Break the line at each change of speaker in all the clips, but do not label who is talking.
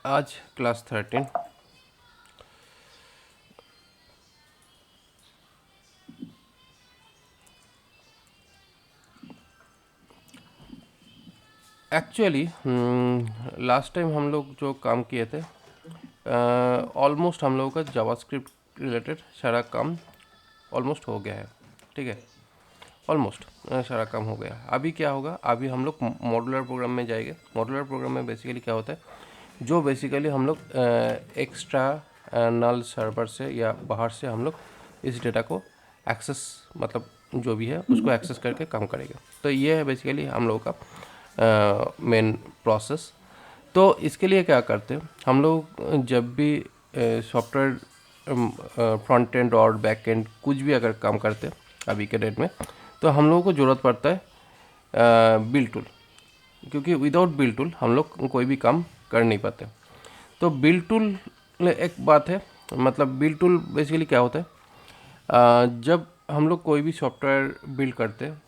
आज class 13 actually last time हम लोग जो काम किए थे ऑलमोस्ट हम लोगों का जावास्क्रिप्ट रिलेटेड सारा काम ऑलमोस्ट हो गया है। ठीक है, ऑलमोस्ट सारा काम हो गया। अभी क्या होगा, अभी हम लोग मॉड्यूलर प्रोग्राम में जाएंगे। मॉड्यूलर प्रोग्राम में बेसिकली क्या होता है, जो बेसिकली हम लोग एक्स्ट्रा नल सर्वर से या बाहर से हम लोग इस डेटा को एक्सेस, मतलब जो भी है उसको एक्सेस करके काम करेंगे। तो ये है बेसिकली हम लोगों का मेन प्रोसेस। तो इसके लिए क्या करते हैं हम लोग, जब भी सॉफ्टवेयर फ्रंट एंड और बैक एंड कुछ भी अगर काम करते हैं अभी के डेट में, तो हम लोगों को ज़रूरत पड़ता है बिल्ड टूल, क्योंकि विदाउट बिल्ड टूल हम लोग कोई भी काम कर नहीं पाते। तो बिल्ड टूल एक बात है, मतलब बिल्ड टूल बेसिकली क्या होता है, जब हम लोग कोई भी सॉफ्टवेयर बिल्ड करते हैं,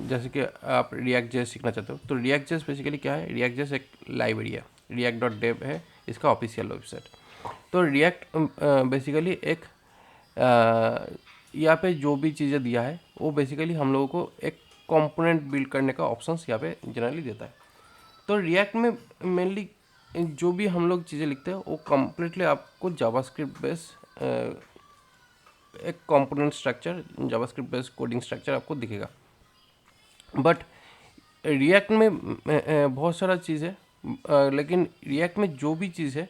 जैसे कि आप रिएक्ट जेएस सीखना चाहते हो, तो रिएक्ट जेएस बेसिकली क्या है, रिएक्ट जेएस एक लाइब्रेरी है, react.dev है इसका ऑफिशियल वेबसाइट। तो रिएक्ट बेसिकली एक यहाँ पे जो भी चीज़ें दिया है वो बेसिकली हम लोगों को एक कंपोनेंट बिल्ड करने का ऑप्शंस यहाँ पे जनरली देता है। तो रिएक्ट में मेनली जो भी हम लोग चीज़ें लिखते हैं वो कम्प्लीटली आपको जावास्क्रिप्ट बेस एक component structure, JavaScript base coding structure आपको दिखेगा। बट रिएक्ट में बहुत सारा चीज़ है, लेकिन रिएक्ट में जो भी चीज़ है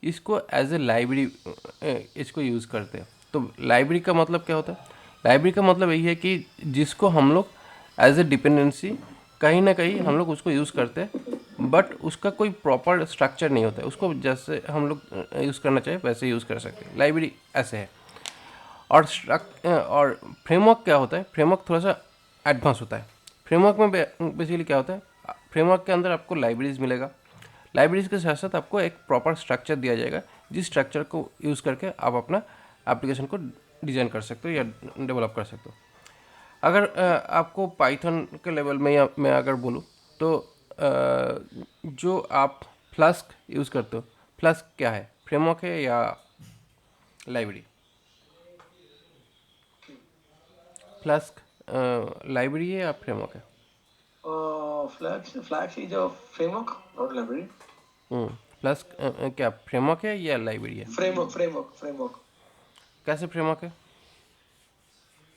इसको एज ए लाइब्रेरी इसको यूज़ करते हैं। तो लाइब्रेरी का मतलब क्या होता है, लाइब्रेरी का मतलब यही है कि जिसको हम लोग एज ए डिपेंडेंसी कहीं ना कहीं हम लोग उसको यूज़ करते हैं, बट उसका कोई प्रॉपर स्ट्रक्चर नहीं होता है। उसको जैसे हम लोग यूज़ करना चाहे वैसे यूज़ कर सकते हैं। लाइब्रेरी ऐसे है। और फ्रेमवर्क क्या होता है, फ्रेमवर्क थोड़ा सा एडवांस होता है। फ्रेमवर्क में बेसिकली क्या होता है, फ्रेमवर्क के अंदर आपको लाइब्रेरीज मिलेगा, लाइब्रेरीज के साथ साथ आपको एक प्रॉपर स्ट्रक्चर दिया जाएगा, जिस स्ट्रक्चर को यूज़ करके आप अपना एप्लीकेशन को डिज़ाइन कर सकते हो या डेवलप कर सकते हो। अगर आपको पाइथन के लेवल में या मैं अगर बोलूँ तो जो आप फ्लास्क यूज़ करते हो, फ्लास्क क्या है, फ्रेमवर्क है या लाइब्रेरी? फ्लास्क लाइब्रेरी है या फ्रेमवर्क है?
Flags is a framework, not library.
Flask क्या फ्रेमवर्क है या लाइब्रेरी है?
Framework.
कैसे फ्रेमवर्क है?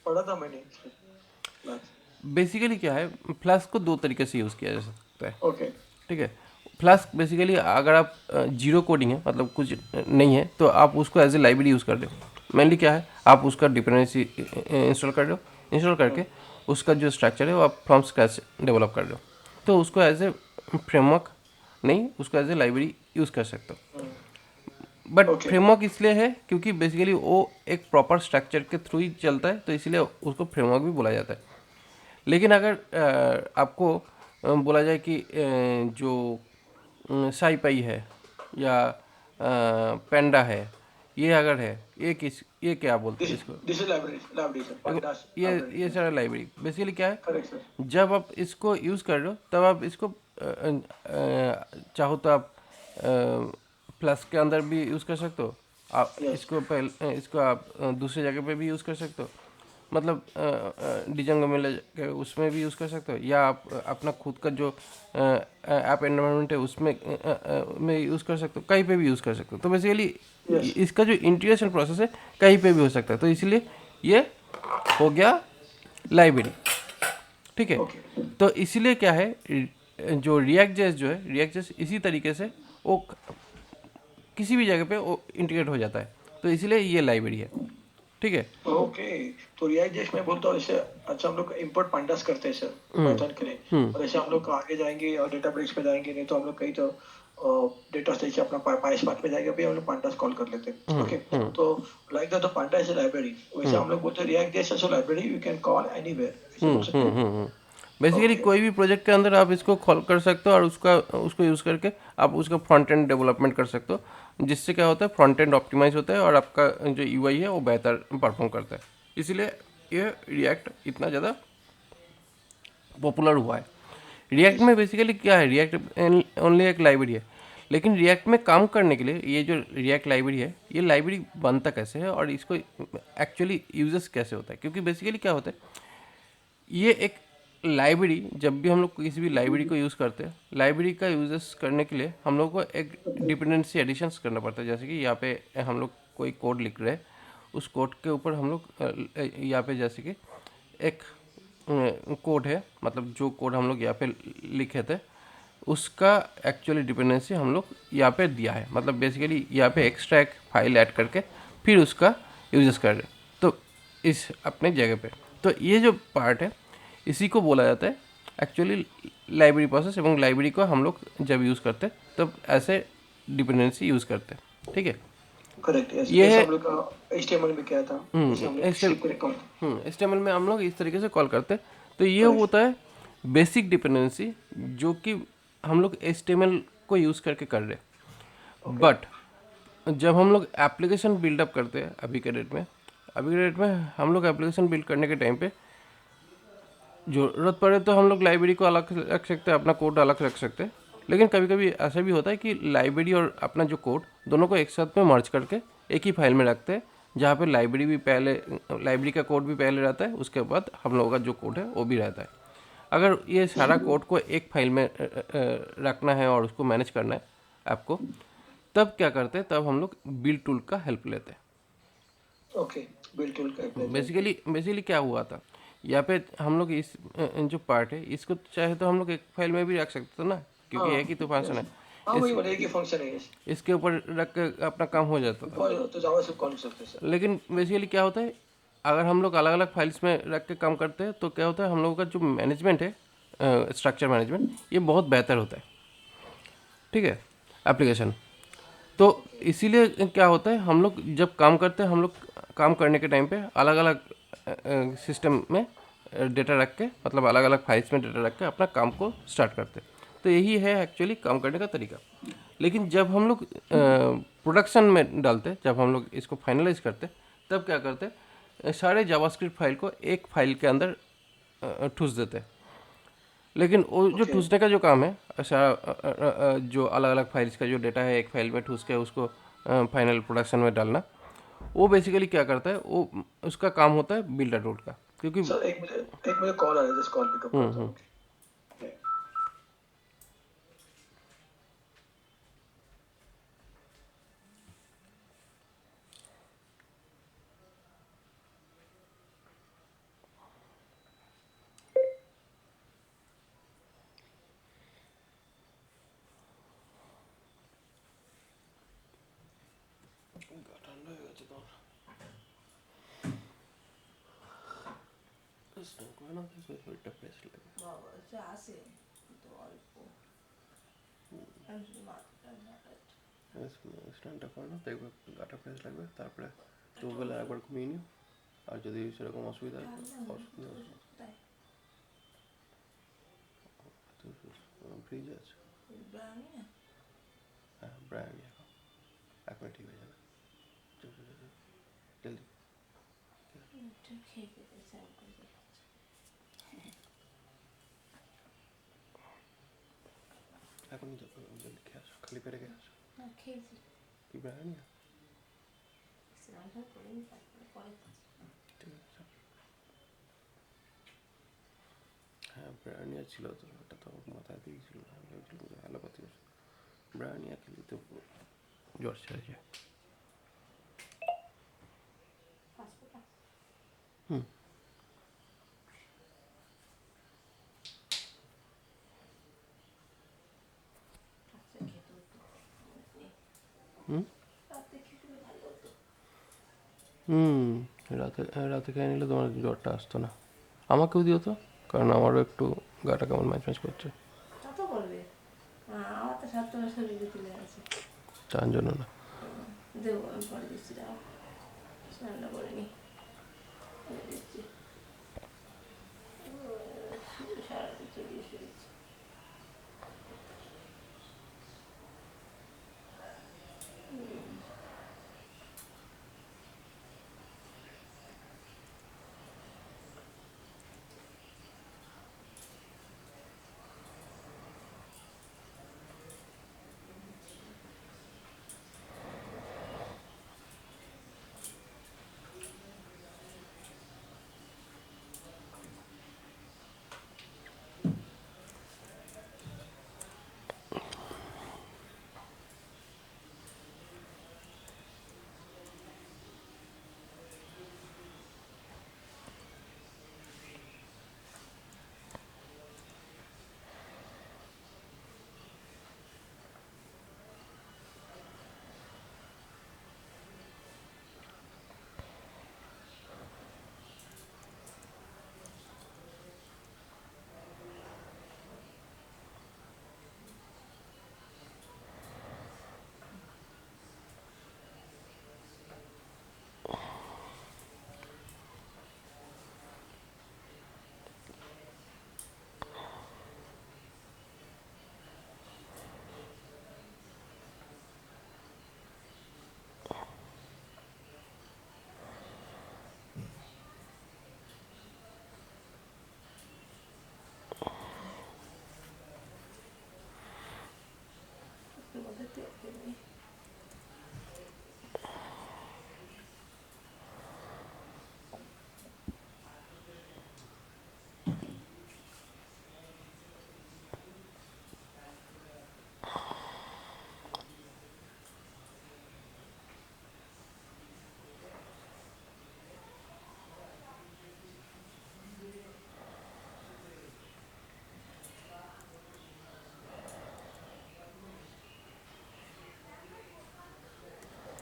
पढ़ा था मैंने इसमें Flags.
बेसिकली क्या है, फ्लास्क को दो तरीके से यूज़ किया जा सकता है।
Okay.
ठीक है, फ्लास्क बेसिकली अगर आप जीरो कोडिंग है, मतलब कुछ नहीं है, तो आप उसको एज ए लाइब्रेरी यूज़ कर दो। मेनली क्या है, आप उसका डिपेंडेंसी इंस्टॉल कर दो, इंस्टॉल करके उसका जो स्ट्रक्चर है वो आप फ्रॉम स्क्रैच डेवलप कर दो। तो उसको एज ए फ्रेमवर्क नहीं, उसको एज ए लाइब्रेरी यूज़ कर सकते हो। But
Okay.
फ्रेमवर्क इसलिए है क्योंकि बेसिकली वो एक प्रॉपर स्ट्रक्चर के थ्रू ही चलता है, तो इसलिए उसको फ्रेमवर्क भी बोला जाता है। लेकिन अगर आपको बोला जाए कि जो साईपाई है या पेंडा है, ये अगर है, ये क्या बोलते हैं इसको?
This is library sir.
देखो,
Pandas library.
ये सारा लाइब्रेरी बेसिकली क्या है,
Correct sir.
जब आप इसको यूज़ कर रहे हो तब आप इसको चाहो तो आप प्लस के अंदर भी यूज़ कर सकते हो, आप
Yes.
इसको आप दूसरी जगह पे भी यूज़ कर सकते हो, मतलब डिजंगो में लेके उसमें भी यूज़ कर सकते हो, या आप अपना खुद का जो ऐप एनवायरनमेंट है उसमें में यूज़ कर सकते हो, कहीं पे भी यूज़ कर सकते हो। तो बेसिकली
Yes.
इसका जो इंटीग्रेशन प्रोसेस है कहीं पे भी हो सकता है, तो इसलिए ये हो गया लाइब्रेरी। ठीक है,
Okay.
तो इसीलिए क्या है, जो रिएक्ट जेएस जो है, रिएक्ट जेएस इसी तरीके से वो किसी भी जगह पे वो इंटीग्रेट हो जाता है, तो इसीलिए ये लाइब्रेरी है। ठीक है।
ओके, तो रिएक्ट में बोलता हूँ ऐसे। अच्छा, हम लोग इंपोर्ट पांडास करते हैं सर पाइथन के लिए, और ऐसे हम लोग आगे जाएंगे और डेटाब्रिक्स पे जाएंगे, नहीं तो हम लोग कहीं तो डेटा जैसे अपना पाइस्पार्क में जाएंगे भी हम लोग पांडास कॉल कर लेते हैं। ओके, तो like that the Panda is a library, वैसे हम लोग बोलते हैं रिएक्ट जैसे library you can call anywhere, ऐसे बोल सकते हैं।
Basically
okay.
कोई भी प्रोजेक्ट के अंदर आप इसको खोल कर सकते हो और उसको यूज़ करके आप उसका फ्रंट एंड डेवलपमेंट कर सकते हो, जिससे क्या होता है, फ्रंट एंड ऑप्टिमाइज होता है और आपका जो यूआई है वो बेहतर परफॉर्म करता है। इसीलिए ये रिएक्ट इतना ज़्यादा पॉपुलर हुआ है। React
Yes.
में बेसिकली क्या है, रिएक्ट ओनली एक लाइब्रेरी है, लेकिन रिएक्ट में काम करने के लिए ये जो रिएक्ट लाइब्रेरी है, ये लाइब्रेरी बनता कैसे है और इसको एक्चुअली यूजेस कैसे होता है, क्योंकि बेसिकली क्या होता है, ये एक लाइब्रेरी, जब भी हम लोग किसी भी लाइब्रेरी को यूज़ करते हैं, लाइब्रेरी का यूजेस करने के लिए हम लोग को एक डिपेंडेंसी एडिशंस करना पड़ता है। जैसे कि यहाँ पे हम लोग कोई कोड लिख रहे हैं, उस कोड के ऊपर हम लोग यहाँ पे जैसे कि एक कोड है, मतलब जो कोड हम लोग यहाँ पे लिखे थे उसका एक्चुअली डिपेंडेंसी हम लोग यहाँ पे दिया है, मतलब बेसिकली यहाँ पे एक्स्ट्रा एक फाइल ऐड करके फिर उसका यूजेस कर रहे हैं, तो इस अपने जगह पे। तो ये जो पार्ट है इसी को बोला जाता है एक्चुअली लाइब्रेरी प्रोसेस, এবং लाइब्रेरी को हम लोग जब यूज़ करते हैं तब ऐसे डिपेंडेंसी यूज़ करते हैं, ठीक है।
करेक्ट, यस,
ये
जैसे
है
हम लोग का HTML में क्या था, जैसे हम लोग स्क्रिप्ट को रिकॉर्ड।
HTML में हम लोग इस तरीके से कॉल करते हैं। तो ये
करेक्ट,
होता है बेसिक डिपेंडेंसी जो कि हम लोग HTML को यूज़ करके कर रहे हैं। बट जब हम लोग एप्लीकेशन बिल्डअप करते हैं अभी के डेट में हम लोग एप्लीकेशन बिल्ड करने के टाइम पे ज़रूरत पड़े तो हम लोग लाइब्रेरी को अलग रख सकते हैं, अपना कोड अलग रख सकते हैं। लेकिन कभी कभी ऐसा भी होता है कि लाइब्रेरी और अपना जो कोड दोनों को एक साथ में मर्ज करके एक ही फाइल में रखते हैं, जहाँ पे लाइब्रेरी का कोड भी पहले रहता है, उसके बाद हम लोगों का जो कोड है वो भी रहता है। अगर ये सारा कोड को एक फाइल में रखना है और उसको मैनेज करना है आपको, तब क्या करते हैं, तब हम लोग बिल्ड टूल का हेल्प लेते हैं।
ओके, बिल्ड टूल का अप्लाई।
बेसिकली क्या हुआ था, यहाँ पे हम लोग इस जो पार्ट है इसको चाहे तो हम लोग एक फाइल में भी रख सकते थे ना, क्योंकि एक ही तो फंक्शन है।
हाँ,
इस
वही बोले कि फंक्शन है, यस।
इसके ऊपर रख के अपना काम हो जाता था।
तो जावा से कॉल सकते हैं सर।
लेकिन बेसिकली क्या होता है, अगर हम लोग अलग अलग फाइल्स में रख के काम करते हैं तो क्या होता है, हम लोगों का जो मैनेजमेंट है, स्ट्रक्चर मैनेजमेंट, ये बहुत बेहतर होता है, ठीक है, एप्लीकेशन। तो इसीलिए क्या होता है, हम लोग जब काम करते हैं, हम लोग काम करने के टाइम पे अलग अलग सिस्टम में डेटा रख के, मतलब अलग अलग फाइल्स में डेटा रख के अपना काम को स्टार्ट करते हैं। तो यही है एक्चुअली काम करने का तरीका। लेकिन जब हम लोग प्रोडक्शन में डालते हैं, जब हम लोग इसको फाइनलाइज करते हैं, तब क्या करते हैं, सारे जावास्क्रिप्ट फाइल को एक फाइल के अंदर ठूस देते हैं। लेकिन वो जो
Okay.
ठूसने का जो काम है, जो अलग अलग फाइल्स का जो डेटा है एक फाइल में ठूस के उसको फाइनल प्रोडक्शन में डालना, वो बेसिकली क्या करता है, वो उसका काम होता है बिल्डर टूल का, क्योंकि
सर एक मुझे कॉल आ रहा है, जस्ट कॉल पिकअप करता हूँ। Okay.
ঠান্ডা হয়ে গেছে তোমার স্নান করে না, শরীরটা ফ্রেশ লাগে।
বাবা সে আসে কিন্তু অল্প আমি শুধু মাথাটা নাড়াচ্ছি।
স্নানটা করে না, দেখবে গাটা ফ্রেশ লাগবে। তারপরে দুপুরবেলা একবার ঘুমিয়ে নিও, আর যদি সেরকম অসুবিধা
তাই
ফ্রিজ আছে,
ব্রাউনি না
হ্যাঁ ব্রায়ানি এখন এখন ঠিক হয়ে যাবে, জলদি।
একটু খেয়ে খেতে স্নান করে দিই।
এখনই জলদি খেয়ে আসো, খালি পেটে খেয়ে আসো।
না খেয়েছি,
কি ব্রায়ানি?
স্নানটা করে নিই তারপরে পরে খাচ্ছি।
ঠিক আছে, হ্যাঁ ব্রায়ানিয়া ছিল তো, ওটা তো মাথায় দিয়েছিল না, আমি ভেবেছিলাম যে অ্যালোপ্যাথি ওষুধ। ব্রায়ানিয়া খেলে তো জ্বর ছেড়ে যায়।
পাসপোর্ট
হুম,
আচ্ছা খেতে হতো
হুম,
রাতে খেতে ভালো হতো।
হুম, রাতে রাতে খেয়ে নিলে তোমার জ্বরটা আসতো না। আমাকেও দিও তো, কারণ আমারও একটু গাটা কেমন ম্যাচ ম্যাচ করছে,
তা তো করবে, আমার তো 7 মাস শরীরে চলে আছে।
তার জন্য না।
দেবো আমি পরে দিচ্ছি, দাও স্নানটা করে নিই, করে দিচ্ছি। সারাদিন চলিয়ে শুয়েছি।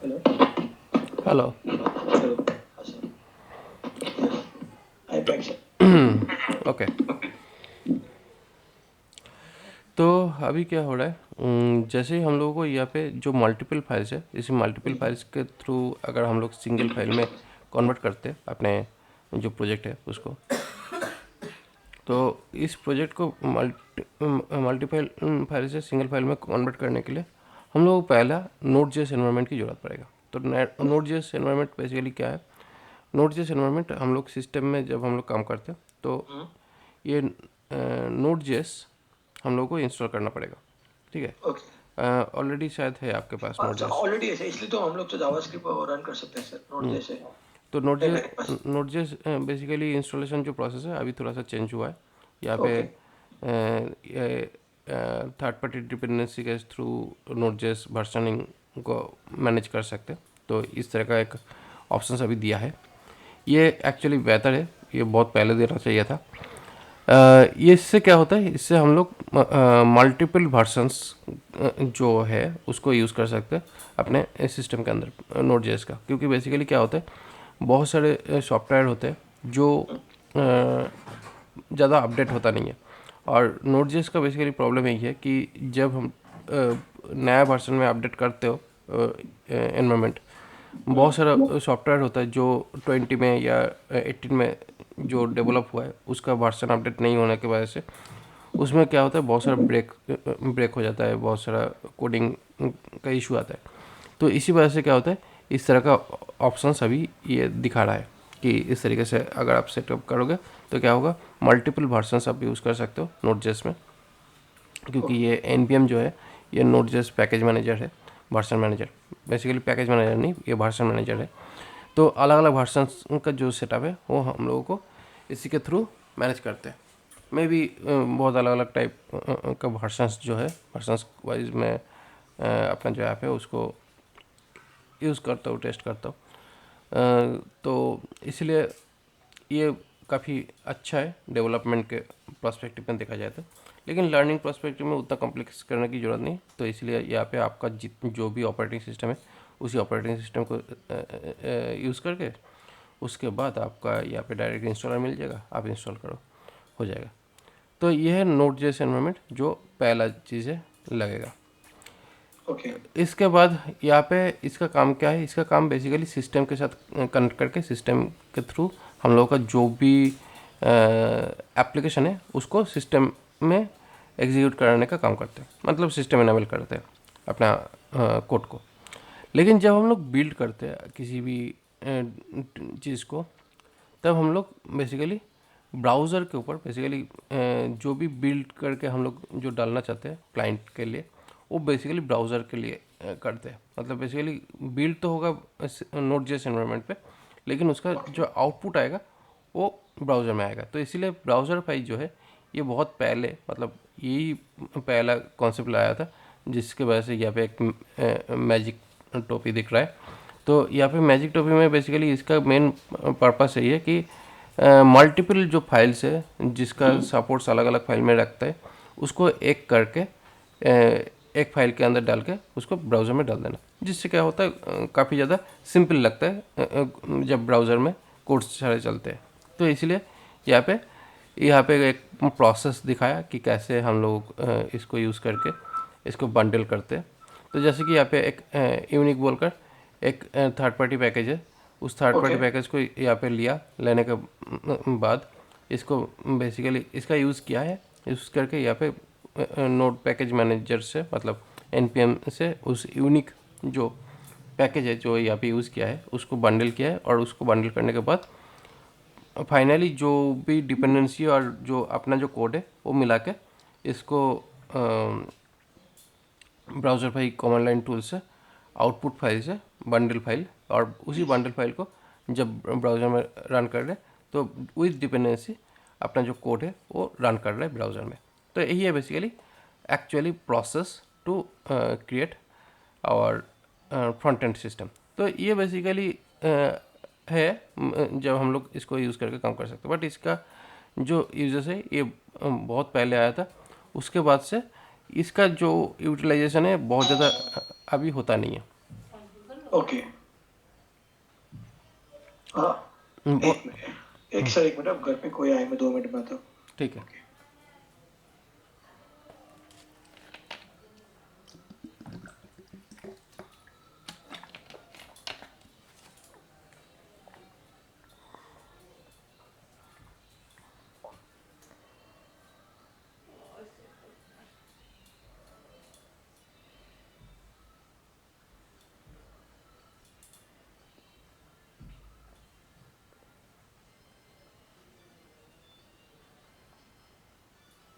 Hello
hello.
हेलो, हाँ sir, I back sir.
Okay, तो अभी क्या हो रहा है, जैसे ही हम लोगों को यहाँ पे जो मल्टीपल फाइल्स है, इसी मल्टीपल फाइल्स के थ्रू अगर हम लोग सिंगल फाइल में कन्वर्ट करते हैं अपने जो प्रोजेक्ट है उसको, तो इस प्रोजेक्ट को मल्टीपल फाइल से सिंगल फाइल में कन्वर्ट करने के लिए हम लोगों को पहला नोड जेएस एनवायरनमेंट की ज़रूरत पड़ेगा। तो नोड जेएस एनवायरनमेंट बेसिकली क्या है? नोड जेएस एनवायरनमेंट हम लोग सिस्टम में जब हम लोग काम करते हैं तो ये नोड जेएस हम लोग को इंस्टॉल करना पड़ेगा, ठीक है?
ओके,
ऑलरेडी शायद है आपके पास नोड
अच्छा
जेएस।
ऑलरेडी ऐसे, इसलिए तो हम लोग तो जावास्क्रिप्ट रन कर सकते हैं सर, नोट जैसे
तो
है मेरे पास।
नोड जेएस बेसिकली इंस्टॉलेशन जो प्रोसेस है अभी थोड़ा सा चेंज हुआ है। यहाँ पे
ओके
थर्ड पार्टी डिपेंडेंसी के थ्रू नोड जेएस वर्जनिंग को मैनेज कर सकते हैं, तो इस तरह का एक ऑप्शन अभी दिया है। ये एक्चुअली बेहतर है, ये बहुत पहले देना चाहिए था। ये इससे क्या होता है, इससे हम लोग मल्टीपल वर्जन्स जो है उसको यूज़ कर सकते हैं अपने सिस्टम के अंदर नोड जेएस का, क्योंकि बेसिकली क्या होता है, बहुत सारे सॉफ्टवेयर होते हैं जो ज़्यादा अपडेट होता नहीं है। और नोड जेएस का बेसिकली प्रॉब्लम यही है कि जब हम नया वर्जन में अपडेट करते हो एनवायरनमेंट, बहुत सारा सॉफ्टवेयर होता है जो 20 में या 18 में जो डेवलप हुआ है उसका वर्जन अपडेट नहीं होने की वजह से उसमें क्या होता है, बहुत सारा ब्रेक हो जाता है, बहुत सारा कोडिंग का इशू आता है। तो इसी वजह से क्या होता है, इस तरह का ऑप्शन अभी ये दिखा रहा है कि इस तरीके से अगर आप सेटअप करोगे तो क्या होगा, मल्टीपल वर्जन्स आप यूज़ कर सकते हो नोड जेएस में, क्योंकि ये npm जो है ये नोड जेएस पैकेज मैनेजर है, version manager. Basically package manager नहीं, ये वर्जन मैनेजर है। तो अलग अलग वर्जन्स का जो सेटअप है वो हम लोगों को इसी के थ्रू मैनेज करते हैं। मैं भी बहुत अलग अलग टाइप का वर्जन्स जो है, वर्जन्स वाइज मैं अपना जो ऐप है उसको यूज़ करता हूँ, टेस्ट करता हूँ। तो इसलिए ये काफ़ी अच्छा है डेवलपमेंट के पर्सपेक्टिव में देखा जाए तो, लेकिन लर्निंग पर्सपेक्टिव में उतना कॉम्प्लेक्स करने की ज़रूरत नहीं। तो इसलिए यहाँ पे आपका जो भी ऑपरेटिंग सिस्टम है उसी ऑपरेटिंग सिस्टम को यूज़ करके उसके बाद आपका यहाँ पे डायरेक्ट इंस्टॉलर मिल जाएगा, आप इंस्टॉल करो, हो जाएगा। तो ये है नोड जेएस एनवायरनमेंट जो पहला चीज़ है लगेगा।
ओके
इसके बाद यहाँ पे इसका काम क्या है, इसका काम बेसिकली सिस्टम के साथ कनेक्ट करके सिस्टम के थ्रू हम लोगों का जो भी एप्लीकेशन है उसको सिस्टम में एग्जीक्यूट कराने का काम करते हैं, मतलब सिस्टम इनेबल करते हैं अपना कोड को। लेकिन जब हम लोग बिल्ड करते हैं किसी भी चीज़ को, तब हम लोग बेसिकली ब्राउज़र के ऊपर बेसिकली जो भी बिल्ड करके हम लोग जो डालना चाहते हैं क्लाइंट के लिए, वो बेसिकली ब्राउज़र के लिए करते हैं। मतलब बेसिकली बिल्ड तो होगा नोड जेएस एनवायरनमेंट पे, लेकिन उसका जो आउटपुट आएगा वो ब्राउज़र में आएगा। तो इसीलिए ब्राउज़र फाइल जो है ये बहुत पहले, मतलब यही पहला कॉन्सेप्ट लाया था, जिसके वजह से यहाँ पे एक मैजिक टोपी दिख रहा है। तो यहाँ पे मैजिक टोपी में बेसिकली इसका मेन पर्पस यही है कि मल्टीपल जो फाइल्स है जिसका सपोर्ट्स अलग अलग फाइल में रखता है, उसको एक करके एक फाइल के अंदर डाल के उसको ब्राउज़र में डाल देना, जिससे क्या होता है काफ़ी ज़्यादा सिंपल लगता है जब ब्राउज़र में कोड्स सारे चलते हैं। तो इसलिए यहाँ पे एक प्रोसेस दिखाया कि कैसे हम लोग इसको यूज़ करके इसको बंडल करते हैं। तो जैसे कि यहाँ पे एक यूनिक बोलकर एक थर्ड पार्टी पैकेज है, उस थर्ड पार्टी
ओके
पैकेज को यहाँ पे लिया, लेने के बाद इसको बेसिकली इसका यूज़ किया है, यूज़ करके यहाँ पे नोड पैकेज मैनेजर से, मतलब npm से उस यूनिक जो पैकेज है जो यहाँ पे यूज़ किया है उसको बंडल किया है, और उसको बंडल करने के बाद फाइनली जो भी डिपेंडेंसी और जो अपना जो कोड है वो मिला के इसको browser file command line tool से आउटपुट फाइल से बंडल फाइल, और उसी बंडल फाइल को जब ब्राउज़र में रन कर रहे तो विद डिपेंडेंसी अपना जो कोड है वो रन कर रहा है ब्राउज़र में। तो यही है basically actually process to create our front end system. तो ये बेसिकली है जब हम लोग इसको यूज़ करके काम कर सकते हैं। बट इसका जो यूजर्स है ये बहुत पहले आया था, उसके बाद से इसका जो यूटिलाइजेशन है बहुत ज़्यादा अभी होता नहीं है।
ओके। हाँ,
वो
एक मिनट, एक सर, एक मिनट, अब घर पे कोई आए, मैं 2 मिनट में आता हूँ।
ठीक है।
ओके।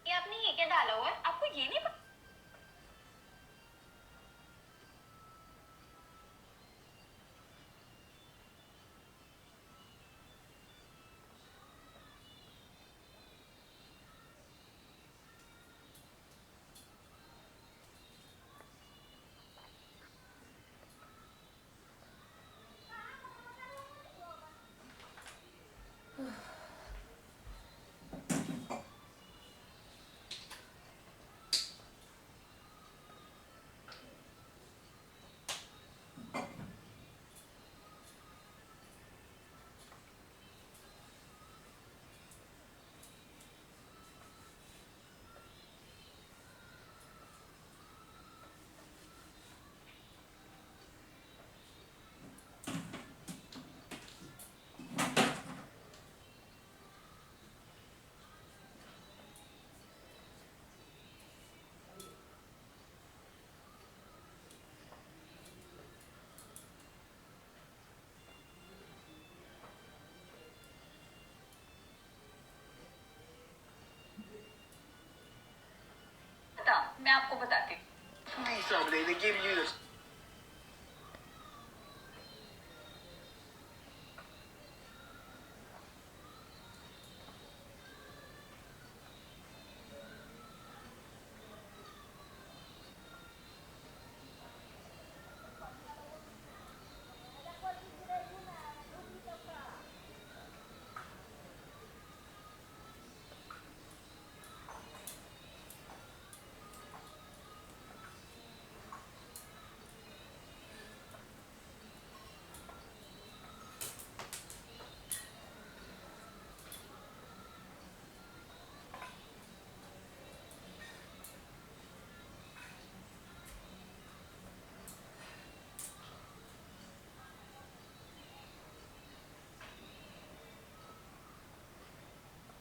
ये आपने ये क्या डाला हुआ है? आपको ये नहीं पता? मैं आपको बताती हूँ। Please tell me they give you this.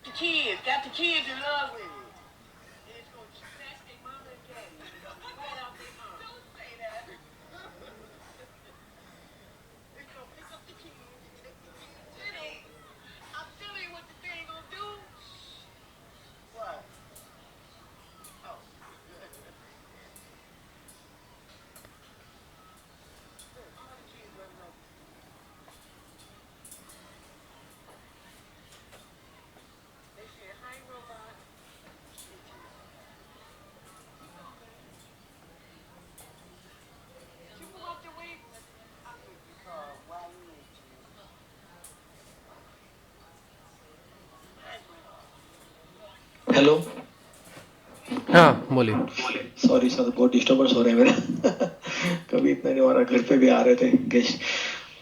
The kids, got the kids in love with it. It's gonna snatch their mama and daddy right out their arms. Don't say that. It's gonna pick up the kids and take the kids to them. I'm telling you what the thing gonna do. What? Oh. All the kids running up. They said, hi, robot. You come out your way. I think you call why you need to.
Hello.
हाँ बोलिए।
Sorry sir, बहुत disturbance हो रहे हैं मेरे। कभी इतना नहीं हो रहा, घर पे भी आ रहे थे गेस्ट।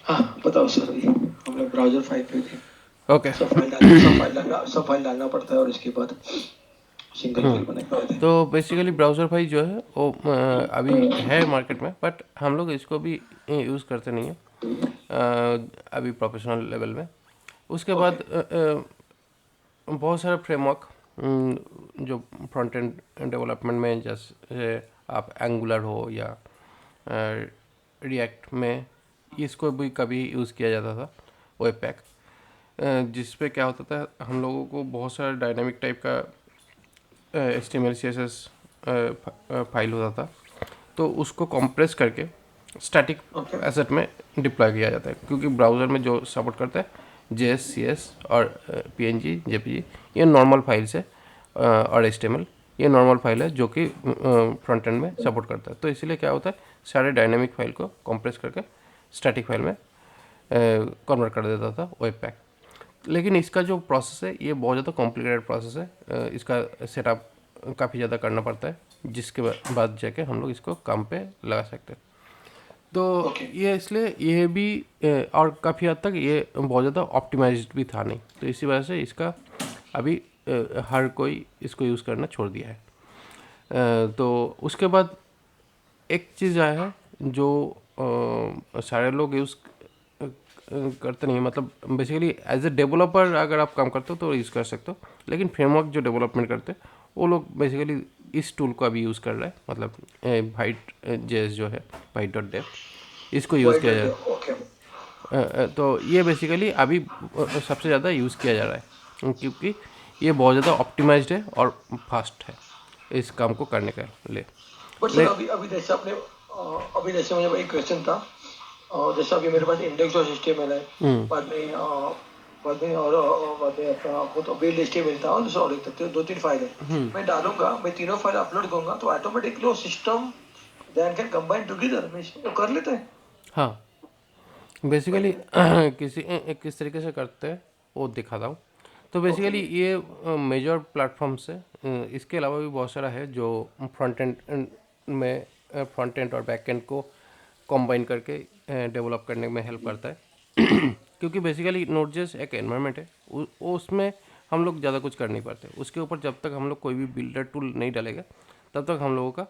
हाँ बताओ सर, अभी हम लोग ब्राउजर फाइल पे थे।
ओके।
सब फाइल डालना पड़ता है और इसके बाद सिंगल फाइल बना के देते हैं।
तो बेसिकली ब्राउज़र फाइल जो है वो अभी है मार्केट में, बट हम लोग इसको भी यूज़ करते नहीं हैं अभी प्रोफेशनल लेवल में। उसके बाद बहुत सारे फ्रेमवर्क जो फ्रंट एंड डेवलपमेंट में, जैसे आप एंगुलर हो या रिएक्ट में, इसको भी कभी यूज़ किया जाता था वेब पैक, जिस पे क्या होता था, हम लोगों को बहुत सारा डायनामिक टाइप का HTML CSS फाइल होता था, तो उसको कंप्रेस करके स्टैटिक
ओके
एसेट में डिप्लॉय किया जाता है, क्योंकि ब्राउज़र में जो सपोर्ट करता है JS CS और PNG JPG, ये नॉर्मल फाइल्स है, और HTML ये नॉर्मल फाइल है जो कि फ्रंट एंड में सपोर्ट करता है। तो इसीलिए क्या होता है, सारे डायनामिक फाइल को कंप्रेस करके स्टैटिक फाइल में कन्वर्ट कर देता था वेब पैक। लेकिन इसका जो प्रोसेस है ये बहुत ज़्यादा कॉम्प्लिकेटेड प्रोसेस है, इसका सेटअप काफ़ी ज़्यादा करना पड़ता है, जिसके बाद जाके हम लोग इसको काम पे लगा सकते हैं। तो
ओके
ये इसलिए ये भी और काफ़ी हद तक ये बहुत ज़्यादा ऑप्टिमाइज्ड भी था नहीं, तो इसी वजह से इसका अभी हर कोई इसको यूज़ करना छोड़ दिया है। तो उसके बाद एक चीज़ आया है जो सारे लोग यूज़ करते नहीं हैं, मतलब बेसिकली एज ए डेवलपर अगर आप काम करते हो तो यूज़ कर सकते हो, लेकिन फ्रेमवर्क जो डेवलपमेंट करते हैं वो लोग बेसिकली इस टूल को अभी यूज़ कर रहे हैं, मतलब वाइट जेएस जो है, वाइट डॉट डेव, इसको यूज़
वाइट
किया जा रहा
डॉट ओके
है। तो ये बेसिकली अभी सबसे ज़्यादा यूज़ किया जा रहा है, क्योंकि ये बहुत ज़्यादा ऑप्टिमाइज्ड है और फास्ट है इस काम को करने के लिए।
बट सर अभी अभी जैसे आपने अभी जैसे मुझे एक क्वेश्चन था, जैसे अभी मेरे पास इंडेक्स और HTML है, बाद में और बाद में अपना वो तो बिल्ड HTML था, और दूसरा और एक था, तो 2-3 फाइल है। मैं डालूंगा, मैं तीनों फाइल अपलोड करूंगा तो ऑटोमेटिकली वो system then can combine together, मैं इसको कर लेते हैं।
हाँ, बेसिकली किस तरीके से करते हैं वो दिखाता हूँ। तो बेसिकली ये मेजर प्लेटफॉर्म्स है, इसके अलावा भी बहुत सारा है जो फ्रंट एंड में फ्रंट एंड और बैक एंड को कंबाइन करके डेवलप करने में हेल्प करता है। क्योंकि बेसिकली नोड.जेएस एक एनवायरनमेंट है, उसमें हम लोग ज़्यादा कुछ कर नहीं पाते। उसके ऊपर जब तक हम लोग कोई भी बिल्डर टूल नहीं डालेगा तब तक हम लोगों का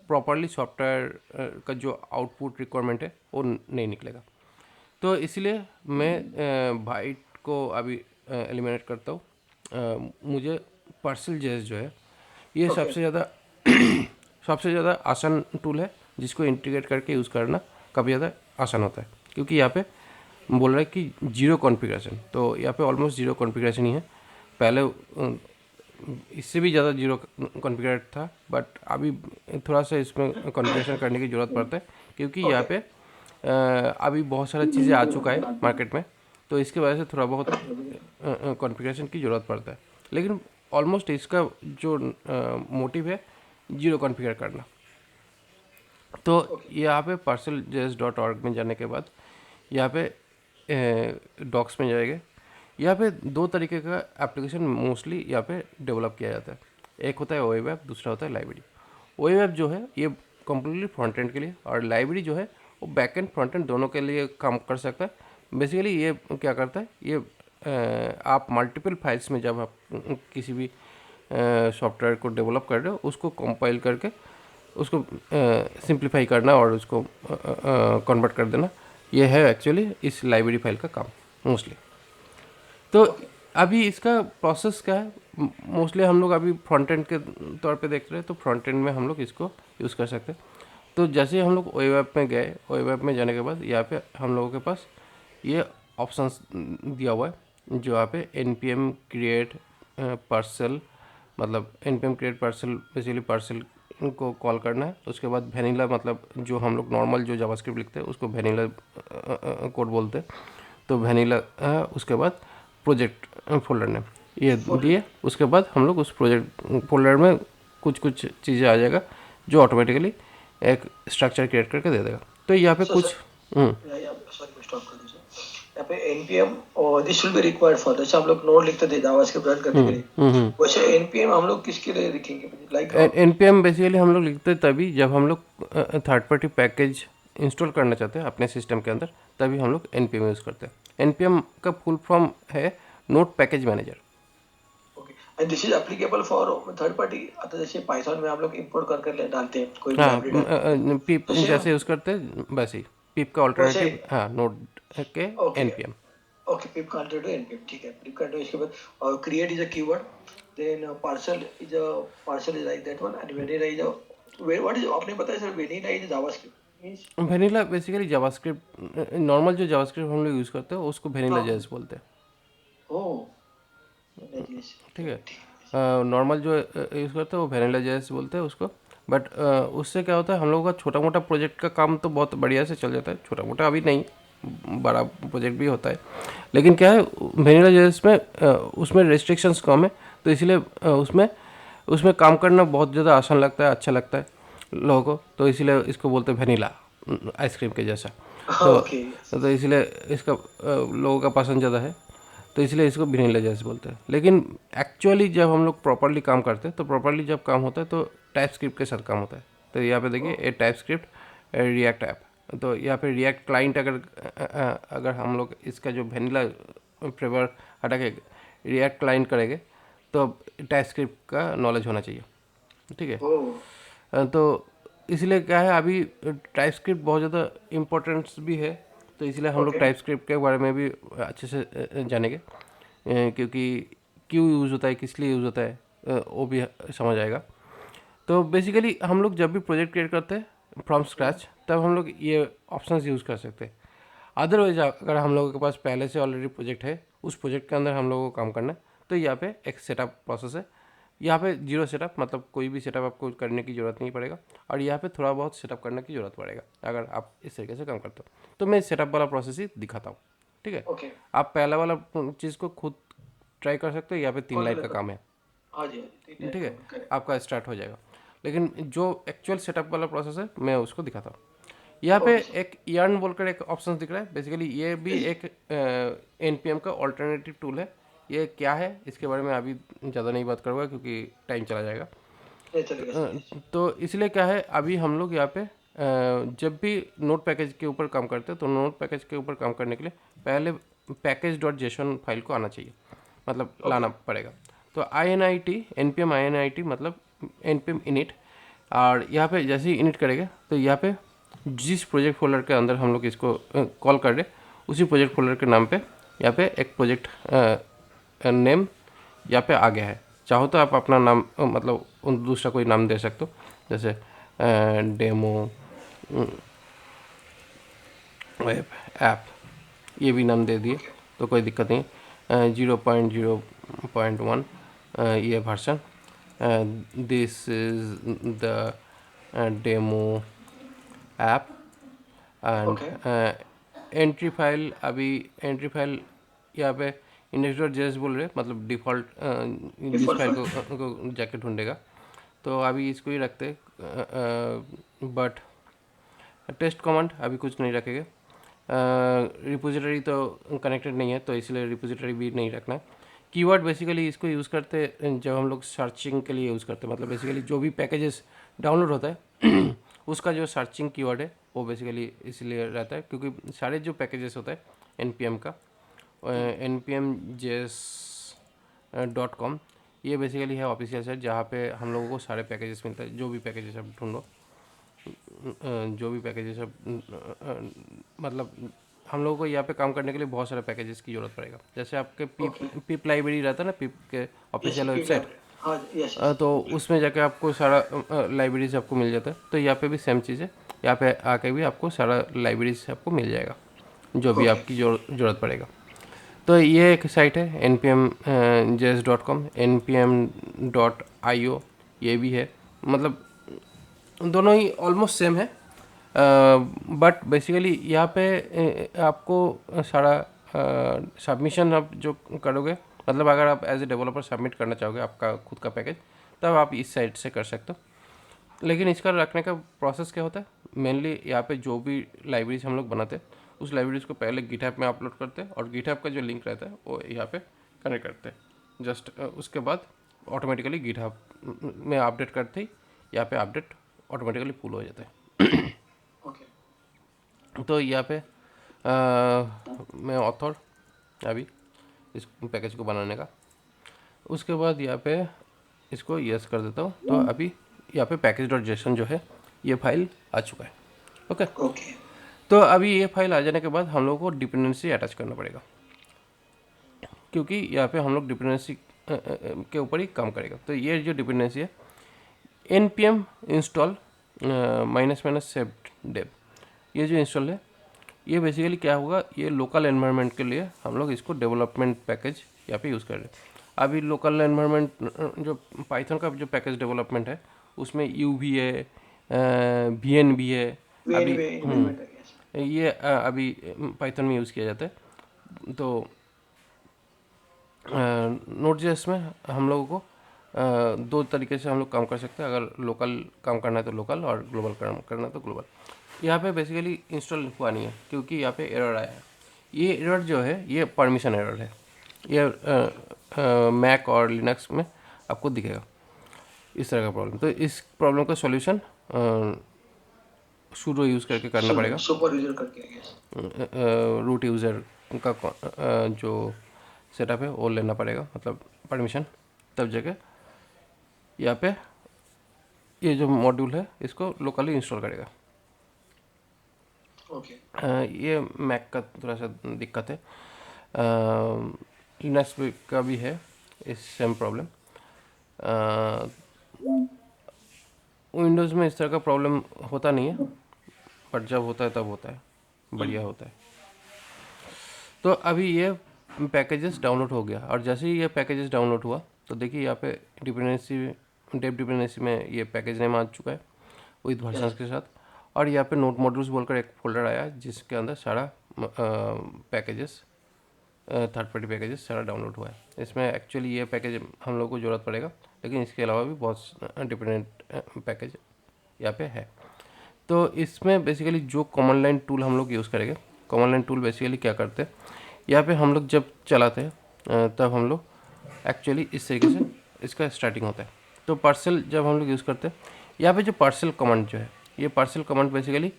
प्रॉपरली सॉफ्टवेयर का जो आउटपुट रिक्वायरमेंट है वो नहीं निकलेगा। तो इसलिए मैं बाइट को अभी एलिमिनेट करता हूँ। मुझे पार्सल जेएस जो है ये
ओके
सबसे ज़्यादा आसान टूल है, जिसको इंटीग्रेट करके यूज़ करना काफ़ी ज़्यादा आसान होता है, क्योंकि यहाँ पे बोल रहा है कि जीरो कॉन्फ़िगरेशन, तो यहाँ पे ऑलमोस्ट जीरो कॉन्फ़िगरेशन ही है। पहले इससे भी ज़्यादा जीरो कॉन्फ़िगरेट था, बट अभी थोड़ा सा इसमें कॉन्फ़िगरेशन करने की ज़रूरत पड़ता है, क्योंकि यहाँ पे अभी बहुत सारा चीज़ें आ चुका है मार्केट में, तो इसकी वजह से थोड़ा बहुत कॉन्फ़िगरेशन की ज़रूरत पड़ता है। लेकिन ऑलमोस्ट इसका जो मोटिव है जीरो कॉन्फ़िगर करना। तो यहाँ पे parcel.js.org में जाने के बाद यहाँ पे डॉक्स में जाएंगे। यहाँ पे दो तरीके का एप्लीकेशन मोस्टली यहाँ पे डेवलप किया जाता है। एक होता है वेब ऐप, दूसरा होता है लाइब्रेरी। वेब ऐप जो है ये कम्प्लीटली फ्रंट एंड के लिए, और लाइब्रेरी जो है वो बैक एंड फ्रंट एंड दोनों के लिए काम कर सकता है। बेसिकली ये क्या करता है, ये आप मल्टीपल फाइल्स में जब आप किसी भी सॉफ्टवेयर को डेवलप कर रहे हो उसको कंपाइल करके उसको सिंप्लीफाई करना और उसको कन्वर्ट कर देना, ये है एक्चुअली इस लाइब्रेरी फाइल का काम मोस्टली। तो अभी इसका प्रोसेस क्या है, मोस्टली हम लोग अभी फ्रंट एंड के तौर पे देख रहे हैं, तो फ्रंट एंड में हम लोग इसको यूज़ कर सकते हैं। तो जैसे ही हम लोग वेब ऐप में गए, वेब ऐप में जाने के बाद यहाँ पे हम लोगों के पास ये ऑप्शंस दिया हुआ है, जो यहाँ पे npm create पार्सल, मतलब npm create parcel basically parcel को कॉल करना है। उसके बाद वेनिला, मतलब जो हम लोग नॉर्मल जो जावास्क्रिप्ट लिखते हैं उसको वेनिला कोड बोलते हैं, तो वेनिला उसके बाद प्रोजेक्ट फोल्डर नेम ये दिए। उसके बाद हम लोग उस प्रोजेक्ट फोल्डर में कुछ कुछ चीज़ें आ जाएगा जो ऑटोमेटिकली एक स्ट्रक्चर क्रिएट करके दे देगा। तो यहाँ पे कुछ
सॉरी मैं स्टॉप कर दूं सर। यहाँ पे npm और this will be required for, जैसे हम लोग नोड लिखते थे जावास्क्रिप्ट रन करने के लिए, वैसे npm हम लोग किसके लिए लिखेंगे, लाइक
npm बेसिकली हम लोग लिखते हैं तभी जब हम लोग थर्ड पार्टी पैकेज इंस्टॉल करना चाहते हैं अपने सिस्टम के अंदर, तभी हम लोग npm यूज़ करते हैं। npm का फुल फॉर्म है node package manager.
Okay, and this is applicable for third party. आता जैसे पाइथन में हम लोग इंपोर्ट करके डालते हैं कोई भी
हाँ,
लाइब्रेरी डालते
पिप
तो सेम
जैसे यूज़ करते हैं वैसे ही पिप का
वैसे
ऑल्टरनेटिव, हाँ, नोड के
okay
npm।
Okay pip control to npm, ठीक है। पिप कंट्रोल इसके बाद और create is a keyword, then parcel is like that one, and vanilla is a what is आपने बताया sir, vanilla is JavaScript means
vanilla basically JavaScript, normal जो JavaScript हम लोग यूज़ करते हैं उसको वेनिला जेएस बोलते हैं।
ओह यस
ठीक है, नॉर्मल जो यूज़ करते हैं वो वेनिला जेएस बोलते हैं उसको। बट उससे क्या होता है, हम लोगों का छोटा मोटा प्रोजेक्ट का काम तो बहुत बढ़िया से चल जाता है, छोटा मोटा अभी नहीं, बड़ा प्रोजेक्ट भी होता है। लेकिन क्या है वेनिला जेएस में उसमें रेस्ट्रिक्शंस कम है, तो इसलिए उसमें उसमें काम करना बहुत ज़्यादा आसान लगता है, अच्छा लगता है लोगों को, तो इसलिए इसको बोलते हैं वेनिला, आइसक्रीम के जैसा। तो
ओके
तो इसलिए इसका लोगों का पसंद ज़्यादा है, तो इसलिए इसको वेनिला जेएस बोलते हैं। लेकिन एक्चुअली जब हम लोग प्रॉपरली काम करते हैं, तो प्रॉपरली जब काम होता है तो टाइप स्क्रिप्ट के साथ काम होता है। तो यहाँ पे देखिए ये टाइप स्क्रिप्ट रिएक्ट ऐप, तो यहाँ पे रिएक्ट क्लाइंट अगर हम लोग इसका जो वेनिला फ्लेवर हटा के रिएक्ट क्लाइंट करेंगे तो टाइपस्क्रिप्ट का नॉलेज होना चाहिए, ठीक है।
ओह
तो इसलिए क्या है, अभी टाइपस्क्रिप्ट बहुत ज़्यादा इम्पोर्टेंस भी है, तो इसलिए हम लोग
ओके
टाइपस्क्रिप्ट के बारे में भी अच्छे से जानेंगे, क्योंकि क्यों यूज़ होता है, किस लिए यूज़ होता है, वो भी समझ आएगा। तो बेसिकली हम लोग जब भी प्रोजेक्ट क्रिएट करते हैं फ्रॉम स्क्रैच, तब हम लोग ये ऑप्शंस यूज़ कर सकते हैं। अदरवाइज अगर हम लोगों के पास पहले से ऑलरेडी प्रोजेक्ट है, उस प्रोजेक्ट के अंदर हम लोगों को काम करना है, तो यहाँ पे एक सेटअप प्रोसेस है। यहाँ पे जीरो सेटअप, मतलब कोई भी सेटअप आपको करने की ज़रूरत नहीं पड़ेगा, और यहाँ पे थोड़ा बहुत सेटअप करने की ज़रूरत पड़ेगा अगर आप इस तरीके से काम करते हो। तो मैं सेटअप वाला प्रोसेस ही दिखाता हूँ, ठीक है।
ओके
आप पहला वाला चीज़ को खुद ट्राई कर सकते हो, यहाँ पे 3
कौन सा
लाइन का
लेता
काम है,
हाँ जी हाँ जी ठीक
ठीक
है
है,
करेक्ट
आपका स्टार्ट हो जाएगा। लेकिन जो एक्चुअल सेटअप वाला प्रोसेस है मैं उसको दिखाता हूँ। यहाँ पे
ओके सर
एक yarn बोलकर एक ऑप्शन दिख रहा है, बेसिकली ये भी
जी
एक एनपीएम का ऑल्टरनेटिव टूल है। ये क्या है इसके बारे में अभी ज़्यादा नहीं बात करूँगा क्योंकि टाइम चला जाएगा।
ये चलेगा सर
तो इसलिए क्या है, अभी हम लोग यहाँ पे जब भी नोट पैकेज के ऊपर काम करते हैं तो नोट पैकेज के ऊपर काम करने के लिए पहले package.json फाइल को आना चाहिए, मतलब
ओके
लाना पड़ेगा। तो INIT npm INIT मतलब npm init, और यहाँ पे जैसे ही इनिट करेंगे तो यहाँ पे जिस प्रोजेक्ट फोल्डर के अंदर हम लोग इसको कॉल कर रहे, उसी प्रोजेक्ट फोल्डर के नाम पे यहाँ पे एक प्रोजेक्ट नेम यहाँ पे आ गया है। चाहो तो आप अपना नाम मतलब दूसरा कोई नाम दे सकते हो, जैसे डेमो वेब ऐप, ये भी नाम दे दिए
ओके
तो कोई दिक्कत नहीं। 0.0.1 ये version, this is the demo app, and
okay
entry file, अभी एंट्री फाइल यहाँ पे index.js बोल रहे, मतलब डिफ़ॉल्ट जिस
डिफॉल्ट
फाइल
फाइल
को जाके ढूंढेगा, तो अभी इसको ही रखते। बट टेस्ट कमांड अभी कुछ नहीं रखेंगे। रिपोजिटरी तो कनेक्टेड नहीं है तो इसलिए रिपोजिटरी भी नहीं रखना है। कीवर्ड बेसिकली इसको यूज़ करते जब हम लोग सर्चिंग के लिए यूज़ करते हैं, मतलब बेसिकली जो भी पैकेजेस डाउनलोड होता है उसका जो सर्चिंग कीवर्ड है वो बेसिकली इसलिए रहता है क्योंकि सारे जो पैकेजेस होता है npm का, npmjs.com, ये बेसिकली है ऑफिशियल साइट जहाँ पे हम लोगों को सारे पैकेजेस मिलते हैं। जो भी पैकेजेस आप ढूंढो, जो भी पैकेजेस आप मतलब हम लोगों को यहाँ पे काम करने के लिए बहुत सारे पैकेजेस की ज़रूरत पड़ेगा। जैसे आपके
ओके
पिप लाइब्रेरी रहता है ना, पिप के
यस
ऑफिशियल
पी
वेबसाइट,
हाँ यस
तो उसमें जाके आपको सारा लाइब्रेरीज आपको मिल जाता है। तो यहाँ पे भी सेम चीज़ है, यहाँ पे आके भी आपको सारा लाइब्रेरीज आपको मिल जाएगा जो भी
ओके
आपकी ज़रूरत पड़ेगा। तो ये एक साइट है npmjs.com, npm.io ये भी है, मतलब दोनों ही ऑलमोस्ट सेम है। बट बेसिकली यहाँ पे आपको सारा सबमिशन आप जो करोगे, मतलब अगर आप एज ए डेवलपर सबमिट करना चाहोगे आपका खुद का पैकेज, तब आप इस साइट से कर सकते हो। लेकिन इसका रखने का प्रोसेस क्या होता है, मेनली यहाँ पे जो भी लाइब्रेरीज हम लोग बनाते हैं उस लाइब्रेरीज को पहले गिटहब में अपलोड करते हैं और गिटहब का जो लिंक रहता है वो यहाँ पे कनेक्ट करते हैं। जस्ट उसके बाद ऑटोमेटिकली गिटहब में अपडेट करते ही यहाँ पे अपडेट ऑटोमेटिकली फुल हो जाता है।
ओके
तो यहाँ पे मैं ऑथर अभी इस पैकेज को बनाने का, उसके बाद यहाँ पे इसको यस कर देता हूँ। तो अभी यहाँ पे package.json जो है ये फाइल आ चुका है, ओके।
ओके
तो अभी ये फाइल आ जाने के बाद हम लोग को डिपेंडेंसी अटैच करना पड़ेगा, क्योंकि यहाँ पे हम लोग डिपेंडेंसी के ऊपर ही काम करेगा। तो ये जो डिपेंडेंसी है npm इंस्टॉल --- ये जो इंस्टॉल है ये बेसिकली क्या होगा, ये लोकल एनवायरनमेंट के लिए हम लोग इसको डेवलपमेंट पैकेज यहाँ पे यूज़ कर रहे हैं। अभी लोकल एनवायरनमेंट जो पाइथन का जो पैकेज डेवलपमेंट है उसमें यू भी है, vn भी है।
वेन
अभी
वे इन्वेंट है यस
ये अभी पाइथन में यूज़ किया जाता है। तो नोड.js में हम लोगों को दो तरीके से हम लोग काम कर सकते हैं। अगर लोकल काम करना है तो लोकल, और ग्लोबल काम करना है तो ग्लोबल। यहाँ पे बेसिकली इंस्टॉल हुआ नहीं है क्योंकि यहाँ पे एरर आया है। ये एरर जो है ये परमिशन एरर है। ये मैक और लिनक्स में आपको दिखेगा इस तरह का प्रॉब्लम। तो इस प्रॉब्लम का सॉल्यूशन sudo यूज़ करके करना पड़ेगा।
सुपर यूजर करके यस।
रूट यूज़र का जो सेटअप है वो लेना पड़ेगा, मतलब परमिशन, तब जगह यहाँ पे ये जो मॉड्यूल है इसको लोकली इंस्टॉल करेगा।
ओके
ये मैक का थोड़ा सा दिक्कत है, लिनक्स का भी है इस सेम प्रॉब्लम। विंडोज़ में इस तरह का प्रॉब्लम होता नहीं है, बट जब होता है तब होता है, बढ़िया होता है। तो अभी ये पैकेजेस डाउनलोड हो गया, और जैसे ही ये पैकेजेस डाउनलोड हुआ तो देखिए यहाँ पे डिपेंडेंसी, डेप डिपेंडेंसी में ये पैकेज नेम आ चुका है विद वर्जन्स के साथ। और यहाँ पे नोट मॉड्यूल्स बोलकर एक फोल्डर आया है जिसके अंदर सारा पैकेजेस, थर्ड पार्टी पैकेजेस सारा डाउनलोड हुआ है। इसमें एक्चुअली ये पैकेज हम लोग को ज़रूरत पड़ेगा, लेकिन इसके अलावा भी बहुत डिपेंडेंट पैकेज यहाँ पे है। तो इसमें बेसिकली जो कॉमन लाइन टूल हम लोग यूज़ करेंगे, कॉमन लाइन टूल बेसिकली क्या करते हैं, यहाँ पे हम लोग जब चलाते हैं तब हम लोग एक्चुअली इस तरीके से इसका स्टार्टिंग होता है। तो पार्सल जब हम लोग यूज़ करते हैं, यहाँ पे जो पार्सल कमांड जो है, ये पार्सल कमांड बेसिकली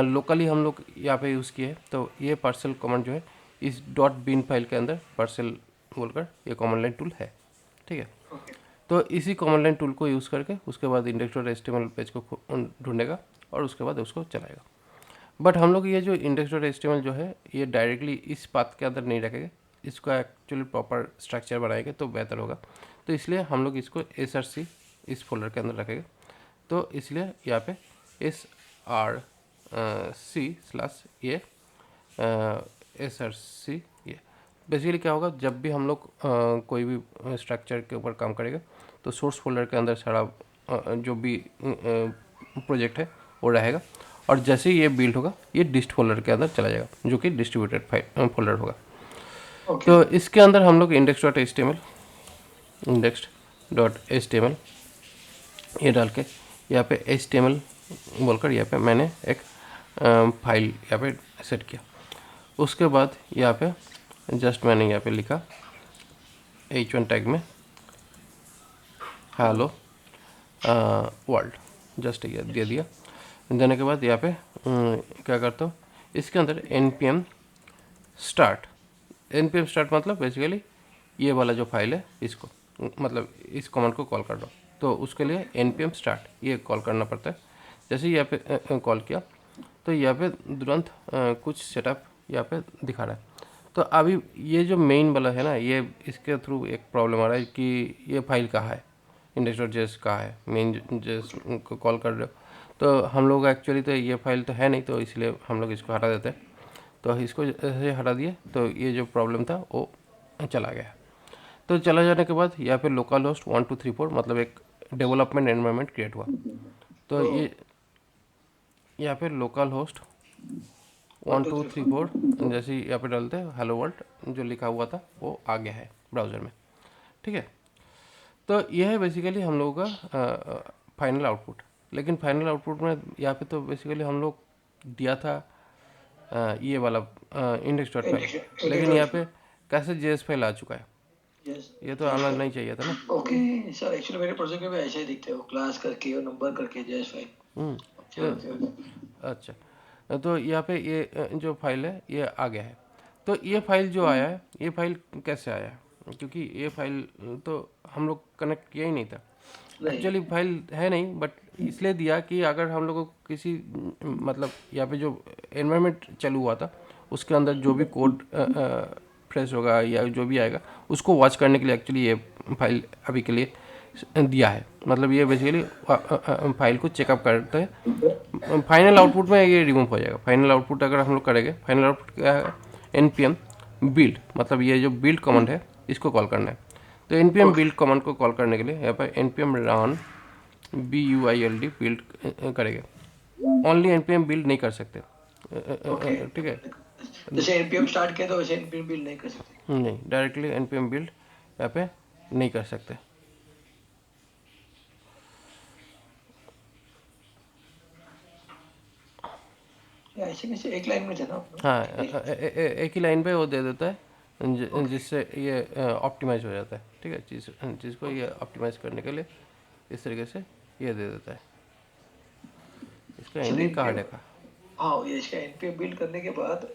लोकली हम लोग यहाँ पे यूज़ किए हैं। तो ये पार्सल कमांड जो है इस .bin फाइल के अंदर पार्सल बोलकर ये कॉमन लाइन टूल है, ठीक है।
ओके
तो इसी कॉमन लाइन टूल को यूज़ करके उसके बाद index.html पेज को ढूंढेगा और उसके बाद उसको चलाएगा। बट हम लोग ये जो index.html जो है ये डायरेक्टली इस पाथ के अंदर नहीं रखेंगे, इसका एक्चुअली प्रॉपर स्ट्रक्चर बनाएंगे तो बेहतर होगा। तो इसलिए हम लोग इसको src इस फोल्डर के अंदर रखेंगे। तो इसलिए यहाँ पे src/ये src ये बेसिकली क्या होगा, जब भी हम लोग कोई भी स्ट्रक्चर के ऊपर काम करेंगे तो सोर्स फोल्डर के अंदर सारा जो भी प्रोजेक्ट है वो रहेगा, और जैसे ही ये बिल्ड होगा ये डिस्ट फोल्डर के अंदर चला जाएगा जो कि डिस्ट्रीब्यूटेड फाइल फोल्डर होगा।
ओके
तो इसके अंदर हम लोग index.html ये डाल के यहाँ पे HTML बोलकर यहाँ पे मैंने एक फाइल यहाँ पे सेट किया। उसके बाद यहाँ पे जस्ट मैंने यहाँ पे लिखा h1 टैग में हेलो वर्ल्ड, जस्ट ये दे दिया। देने के बाद यहाँ पे क्या करता हूँ, इसके अंदर npm स्टार्ट मतलब बेसिकली ये वाला जो फाइल है इसको, मतलब इस कमांड को कॉल कर रहा हूँ। तो उसके लिए npm स्टार्ट ये कॉल करना पड़ता है। जैसे ही यहाँ पे कॉल किया तो यहाँ पे तुरंत कुछ सेटअप यहाँ पे दिखा रहा है। तो अभी ये जो मेन वाला है ना, ये इसके थ्रू एक प्रॉब्लम आ रहा है कि ये फाइल कहाँ है, index.js कहाँ है, मेन जेस को कॉल कर रहे हो। तो हम लोग एक्चुअली तो ये फाइल तो है नहीं, तो इसलिए हम लोग इसको हटा देते हैं। तो इसको ऐसे हटा दिए तो ये जो प्रॉब्लम था वो चला गया। तो चला जाने के बाद यहाँ पे लोकल होस्ट 1234 मतलब एक डेवलपमेंट एनवायरनमेंट क्रिएट हुआ। तो ये यहाँ पे लोकल होस्ट 1234 जैसे यहाँ पे डालते हैं हेलो वर्ल्ड जो लिखा हुआ था वो आ गया है ब्राउज़र में, ठीक है। तो यह है बेसिकली हम लोगों का फाइनल आउटपुट। लेकिन फाइनल आउटपुट में यहाँ पे तो बेसिकली हम लोग दिया था ये वाला index.py, लेकिन यहाँ पे कैसे JS फाइल आ चुका है,
यस
ये तो आना नहीं चाहिए था ना।
ओके सर एक्चुअली मेरे प्रोजेक्ट में भी ऐसे ही दिखते हो, क्लास करके और नंबर करके जेएस फाइल।
अच्छा, तो यहाँ पे ये जो फाइल है ये आ गया है। तो ये फाइल जो आया है, ये फाइल कैसे आया है, क्योंकि ये फाइल तो हम लोग कनेक्ट किया ही नहीं था। एक्चुअली फाइल है नहीं, बट इसलिए दिया कि अगर हम लोग को किसी मतलब यहाँ पे जो एनवायरनमेंट चालू हुआ था उसके अंदर जो भी कोड फ्रेश होगा या जो भी आएगा उसको वॉच करने के लिए एक्चुअली ये फाइल अभी के लिए दिया है। मतलब ये बेसिकली फाइल को चेकअप करते हैं, फाइनल आउटपुट में ये रिमूव हो जाएगा। फाइनल आउटपुट अगर हम लोग करेंगे, फाइनल आउटपुट क्या है, npm बिल्ड, मतलब ये जो बिल्ड कमांड है इसको कॉल करना है। तो npm बिल्ड कमांड को कॉल करने के लिए यहाँ पर npm run build बिल्ड करेंगे। ओनली npm बिल्ड नहीं कर सकते, ठीक है।
जैसे npm स्टार्ट किया तो वैसे npm बिल्ड नहीं कर सकते।
नहीं, डायरेक्टली npm बिल्ड यहाँ पे नहीं कर सकते।
ऐसे में से एक लाइन में थे ना।
हाँ, एक ही लाइन पे वो दे देता है जिससे ये ऑप्टिमाइज हो जाता है, ठीक है। चीज़ को ये ऑप्टिमाइज करने के लिए इस तरीके से ये दे देता है। इस इसका
सर
एंडिंग कहाँ
npm,
देखा?
हाँ ये इसका npm बिल्ड करने के बाद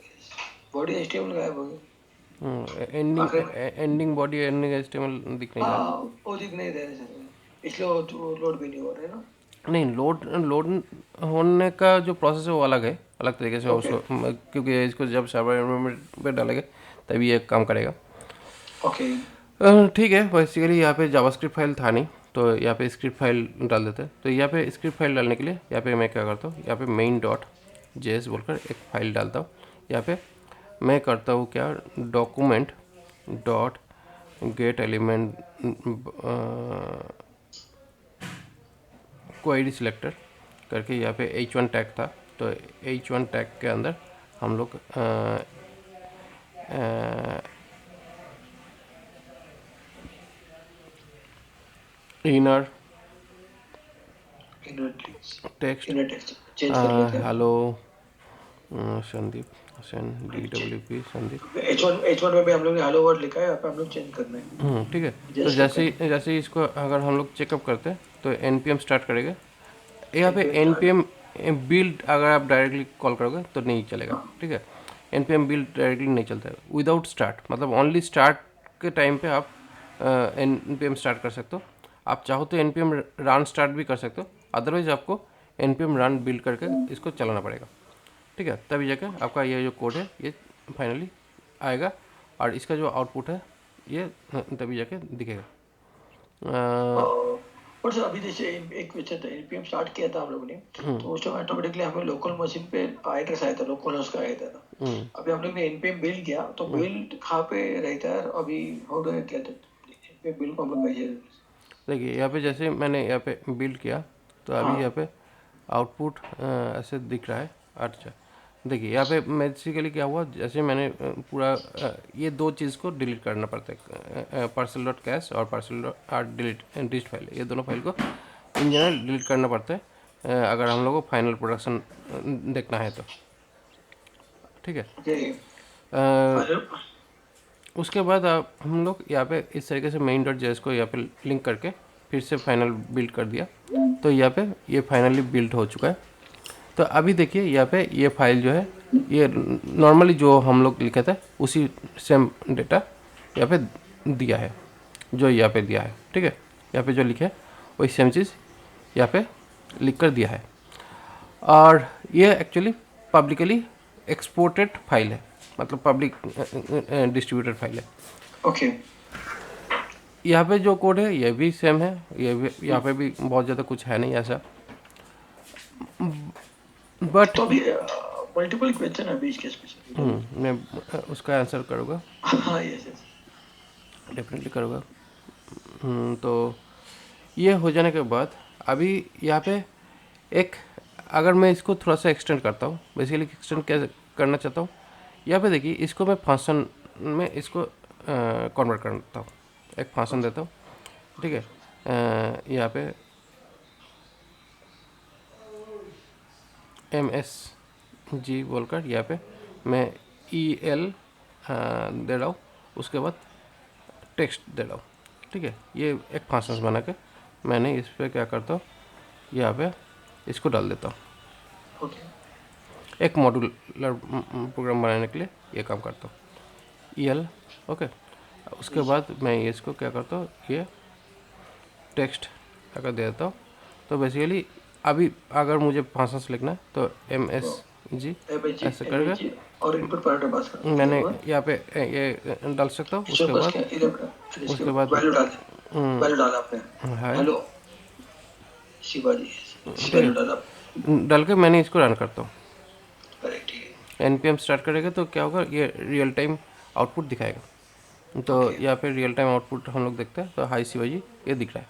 बॉडी html गायब हो गई
एंडिंग
आखिर में।
एंडिंग बॉडी एंडिंग एचटीएमएल दिख नहीं रहा है।
हाँ वो दिख नहीं दे रहे सर, इसलिए वो लोड भी नहीं हो रहे ना।
नहीं, लोड लोड होने का जो प्रोसेस है वो अलग है, अलग तरीके से
ओके
उसको क्योंकि इसको जब सर्वर एनवायरनमेंट पे डालेंगे तभी ये काम करेगा।
ओके
ठीक है, बेसिकली यहाँ पे जावास्क्रिप्ट फाइल था नहीं, तो यहाँ पे स्क्रिप्ट फाइल डाल देते हैं। तो यहाँ पे स्क्रिप्ट फाइल डालने के लिए यहाँ पे मैं क्या करता हूँ, यहाँ पे मेन डॉट जेएस बोलकर एक फाइल डालता हूँ। यहाँ पे मैं करता हूँ क्या, document dot gate element query selector करके यहाँ पे h1 टैग था, तो h1 टैग के अंदर हम लोग inner
inner
text
text change कर लेते हैं।
Hello Sandeep Sen DWP Sandeep.
H1 में भी हम लोग ने हेलो वर्ड लिखा है, यहाँ पे हम लोग चेंज करना है।
ठीक है। तो
जस्ट
जैसे ही इसको अगर हम लोग चेकअप करते हैं तो npm स्टार्ट करेगा। यहाँ पे
npm
npm बिल्ड अगर आप डायरेक्टली कॉल करोगे तो नहीं चलेगा, ठीक है। npm बिल्ड डायरेक्टली नहीं चलता है, विदाउट स्टार्ट, मतलब ओनली स्टार्ट के टाइम पे आप npm स्टार्ट कर सकते हो। आप चाहो तो npm रन स्टार्ट भी कर सकते हो, अदरवाइज आपको npm रन बिल्ड करके इसको चलाना पड़ेगा, ठीक है। तभी जाके आपका ये जो कोड है ये फाइनली आएगा और इसका जो आउटपुट है ये तभी जाके दिखेगा।
और सर अभी जैसे एक क्वेश्चन था, npm स्टार्ट किया था हम लोगों ने, तो उस टाइम ऑटोमेटिकली हमें लोकल मशीन पे एड्रेस आया था, लोकल होस्ट का आया था। अभी हम लोग ने npm बिल्ड किया, तो बिल्ड कहाँ पे रहता है और अभी हाउ डू क्या था npm बिल्ड को हम लोग कैसे?
देखिए यहाँ पे जैसे मैंने यहाँ पे बिल्ड किया तो अभी यहाँ पे आउटपुट ऐसे दिख रहा है। अच्छा, देखिए यहाँ पे बेसिकली क्या हुआ, जैसे मैंने पूरा ये दो चीज़ को डिलीट करना पड़ता है, पार्सल डॉट कैश और पार्सल डॉट डिलीट डिस्ट फाइल, ये दोनों फाइल को इन जनरल डिलीट करना पड़ता है अगर हम लोग को फाइनल प्रोडक्शन देखना है तो, ठीक है। उसके बाद आप हम लोग यहाँ पे इस तरीके से मेन डॉट जेएस को यहाँ पे लिंक करके फिर से फाइनल बिल्ड कर दिया, तो यहाँ पे ये फाइनली बिल्ड हो चुका है। तो अभी देखिए यहाँ पे ये फाइल जो है ये नॉर्मली जो हम लोग लिखे थे उसी सेम डेटा यहाँ पे दिया है, जो यहाँ पे दिया है, ठीक है। यहाँ पे जो लिखे वही सेम चीज़ यहाँ पे लिख कर दिया है और ये एक्चुअली पब्लिकली एक्सपोर्टेड फाइल है, मतलब पब्लिक डिस्ट्रीब्यूटेड फाइल है।
ओके
यहाँ पे जो कोड है ये भी सेम है, ये भी यहाँ पे भी बहुत ज़्यादा कुछ है नहीं ऐसा, बट
तो अभी मल्टीपल क्वेश्चन है अभी इसके स्पेशली।
मैं उसका आंसर करूँगा,
हाँ यस यस
डेफिनेटली करूँगा। तो ये हो जाने के बाद अभी यहाँ पे एक, अगर मैं इसको थोड़ा सा एक्सटेंड करता हूँ, बेसिकली एक्सटेंड कैसे करना चाहता हूँ, यहाँ पे देखिए इसको मैं फंक्शन में इसको कन्वर्ट करता हूँ, एक फंक्शन देता हूँ, ठीक है। यहाँ पे MSG बोलकर यहाँ पे मैं EL दे रहा हूँ, उसके बाद टेक्स्ट दे रहा हूँ, ठीक है। ये एक फंक्शन बना के मैंने इस पर क्या करता हूँ, यहाँ पे इसको डाल देता हूँ, एक मॉड्यूलर प्रोग्राम बनाने के लिए ये काम करता हूँ EL, ओके। उसके बाद मैं इसको क्या करता हूँ, ये टेक्स्ट अगर दे देता हूँ, तो बेसिकली अभी अगर मुझे फंक्शंस लिखना है तो MSG ऐसे करके
और इनपुट पैरामीटर पास कर
मैंने यहाँ पे ये डाल सकता हूँ। उसके बाद
वैल्यू डाला आपने,
है
हेलो शिवाजी वैल्यू डाला
डाल के मैंने इसको रन करता हूँ।
करेक्ट, ठीक है।
npm स्टार्ट करेगा तो क्या होगा, ये रियल टाइम आउटपुट दिखाएगा। तो यहाँ पे रियल टाइम आउटपुट हम लोग देखते हैं, तो हाई शिवाजी ये दिख रहा है,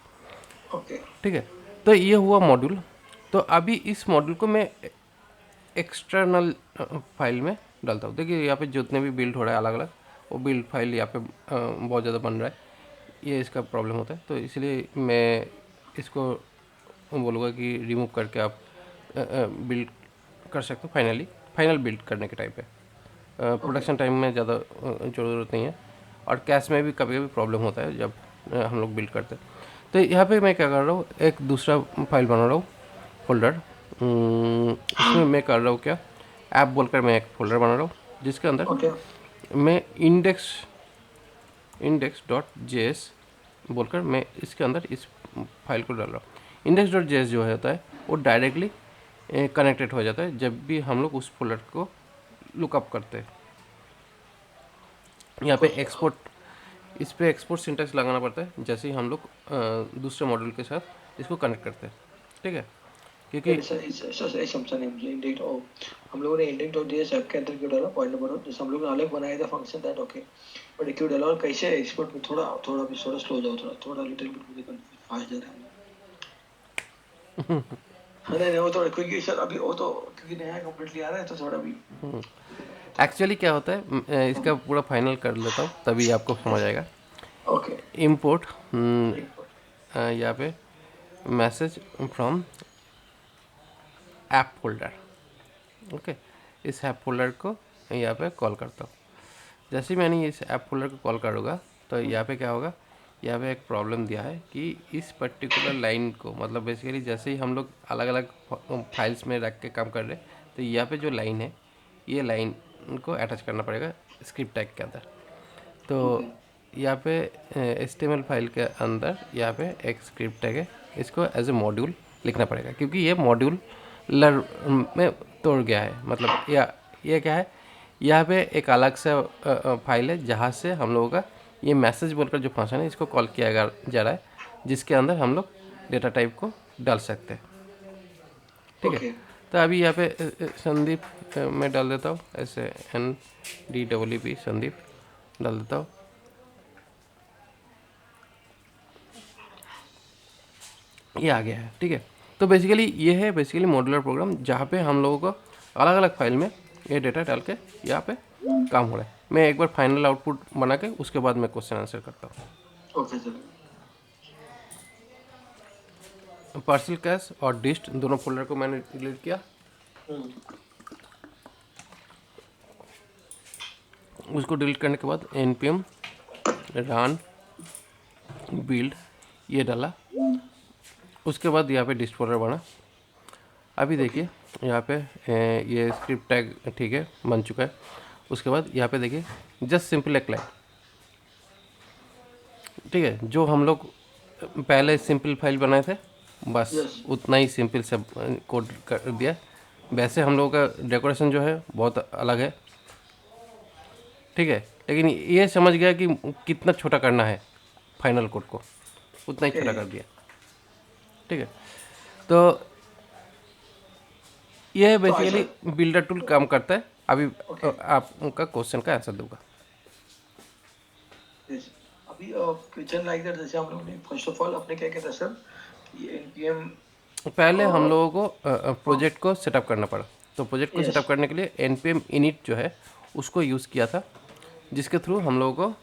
ओके
ठीक है। तो ये हुआ मॉड्यूल। तो अभी इस मॉड्यूल को मैं एक्सटर्नल फाइल में डालता हूँ। देखिए यहाँ पे जितने भी बिल्ड हो रहा है अलग अलग, वो बिल्ड फाइल यहाँ पे बहुत ज़्यादा बन रहा है, ये इसका प्रॉब्लम होता है। तो इसलिए मैं इसको बोलूँगा कि रिमूव करके आप बिल्ड कर सकते हो फाइनल बिल्ड करने के टाइम पे। प्रोडक्शन टाइम में ज़्यादा ज़रूरत नहीं है, और कैश में भी कभी कभी प्रॉब्लम होता है जब हम लोग बिल्ड करते हैं। तो यहाँ पे मैं क्या कर रहा हूँ, एक दूसरा फाइल बना रहा हूँ फोल्डर, इसमें मैं कर रहा हूँ क्या, ऐप बोलकर मैं एक फोल्डर बना रहा हूँ जिसके अंदर
ओके
मैं इंडेक्स डॉट जेएस बोलकर मैं इसके अंदर इस फाइल को डाल रहा हूँ। इंडेक्स डॉट जेएस जो होता है वो डायरेक्टली कनेक्टेड हो जाता है जब भी हम लोग उस फोल्डर को लुकअप करते हैं। यहाँ पे इस पे एक्सपोर्ट सिंटैक्स लगाना पड़ता है जैसे ही हम लोग दूसरे मॉड्यूल के साथ इसको कनेक्ट करते हैं, ठीक है, क्योंकि
सर समझा नहीं मुझे इंडेक्स हम लोगों ने इंडेक्स डॉट जेएस ऐप के अंदर क्यों डाला पॉइंट नंबर 1 जैसे हम लोग ने अलग बनाया था फंक्शन दैट ओके बट क्यों डाला और कैसे एक्सपोर्ट में थोड़ा स्लो जाओ थोड़ा लिटिल बिट मुझे फास्ट जा रहा है। हाँ नहीं वो तो क्योंकि सर अभी वो तो क्योंकि नया कंप्लीटली आ रहा है तो थोड़ा भी
एक्चुअली क्या होता है इसका पूरा फाइनल कर लेता हूँ तभी आपको समझ आएगा।
ओके
इम्पोर्ट यहाँ पे message from app folder, okay, इस ऐप फोल्डर को यहाँ पे कॉल करता हूँ। जैसे ही मैंने इस ऐप फोल्डर को कॉल करूँगा तो यहाँ पे क्या होगा, यहाँ पे एक प्रॉब्लम दिया है कि इस पर्टिकुलर लाइन को, मतलब बेसिकली जैसे ही हम लोग अलग अलग फाइल्स में रख के काम कर रहे हैं तो यहाँ पे जो लाइन है ये लाइन को अटैच करना पड़ेगा स्क्रिप्ट टैग के अंदर। तो यहाँ पे HTML फाइल के अंदर यहाँ पे एक स्क्रिप्ट टैग है, इसको एज ए मॉड्यूल लिखना पड़ेगा क्योंकि ये मॉड्यूलर में तोड़ गया है। मतलब ये क्या है, यहाँ पे एक अलग सा फाइल है जहाँ से हम लोगों का ये मैसेज बोलकर जो फंक्शन है इसको कॉल किया जा रहा है जिसके अंदर हम लोग डेटा टाइप को डाल सकते हैं, ठीक है। तो अभी यहाँ पे संदीप मैं डाल देता हूँ, ऐसे NDPP संदीप डाल देता हूँ। ये आ गया है, ठीक है। तो बेसिकली ये है बेसिकली मॉड्यूलर प्रोग्राम जहाँ पे हम लोगों को अलग अलग फाइल में ये डेटा डाल के यहाँ पे काम हो रहा है। मैं एक बार फाइनल आउटपुट बना के उसके बाद मैं क्वेश्चन आंसर करता हूँ।
ओके सर
पार्सल कैश और डिस्ट दोनों फोल्डर को मैंने डिलीट किया। उसको डिलीट करने के बाद npm run build ये डाला, उसके बाद यहाँ पे डिस्ट फोल्डर बना। अभी देखिए यहाँ पे ये स्क्रिप्ट टैग ठीक है बन चुका है। उसके बाद यहाँ पे देखिए जस्ट सिंपल एक लाइन, ठीक है, जो हम लोग पहले सिंपल फाइल बनाए थे बस उतना ही सिंपल से कोड कर दिया। वैसे हम लोगों का डेकोरेशन जो है बहुत अलग है, ठीक है, लेकिन ये समझ गया कि कितना छोटा करना है फाइनल कोड को, उतना ही छोटा कर दिया, ठीक है। तो ये बेसिकली बिल्डर टूल काम करता है। अभी आपका क्वेश्चन का आंसर दूंगा।
अभी क्वेश्चन लाइक दैट जैसे हम लोग ने फर्स्ट ऑफ ऑल अपने क्या कहता सर ये npm
पहले हम लोगों को प्रोजेक्ट को सेटअप करना पड़ा। तो प्रोजेक्ट को सेटअप करने के लिए npm init जो है उसको यूज़ किया था, जिसके थ्रू हम लोगों को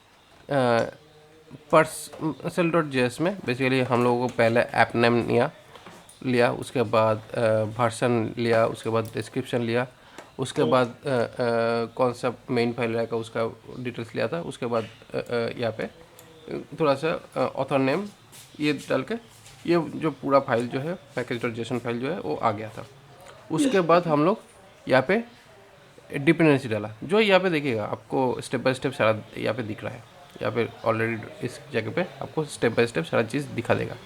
parcel.js में बेसिकली हम लोगों को पहले ऐप नेम लिया, उसके बाद वर्जन लिया, उसके बाद डिस्क्रिप्शन लिया, उसके बाद कौन सा मेन फाइल रहेगा उसका डिटेल्स लिया था। उसके बाद यहाँ पे थोड़ा सा ऑथर नेम ये डाल के ये जो पूरा फाइल जो है package.json फाइल जो है वो आ गया था। उसके बाद हम लोग यहाँ पे डिपेंडेंसी डाला, जो यहाँ पे देखिएगा आपको स्टेप बाय स्टेप सारा यहाँ पे दिख रहा है। यहाँ पे ऑलरेडी इस जगह पे आपको स्टेप बाय स्टेप सारा चीज़ दिखा देगा,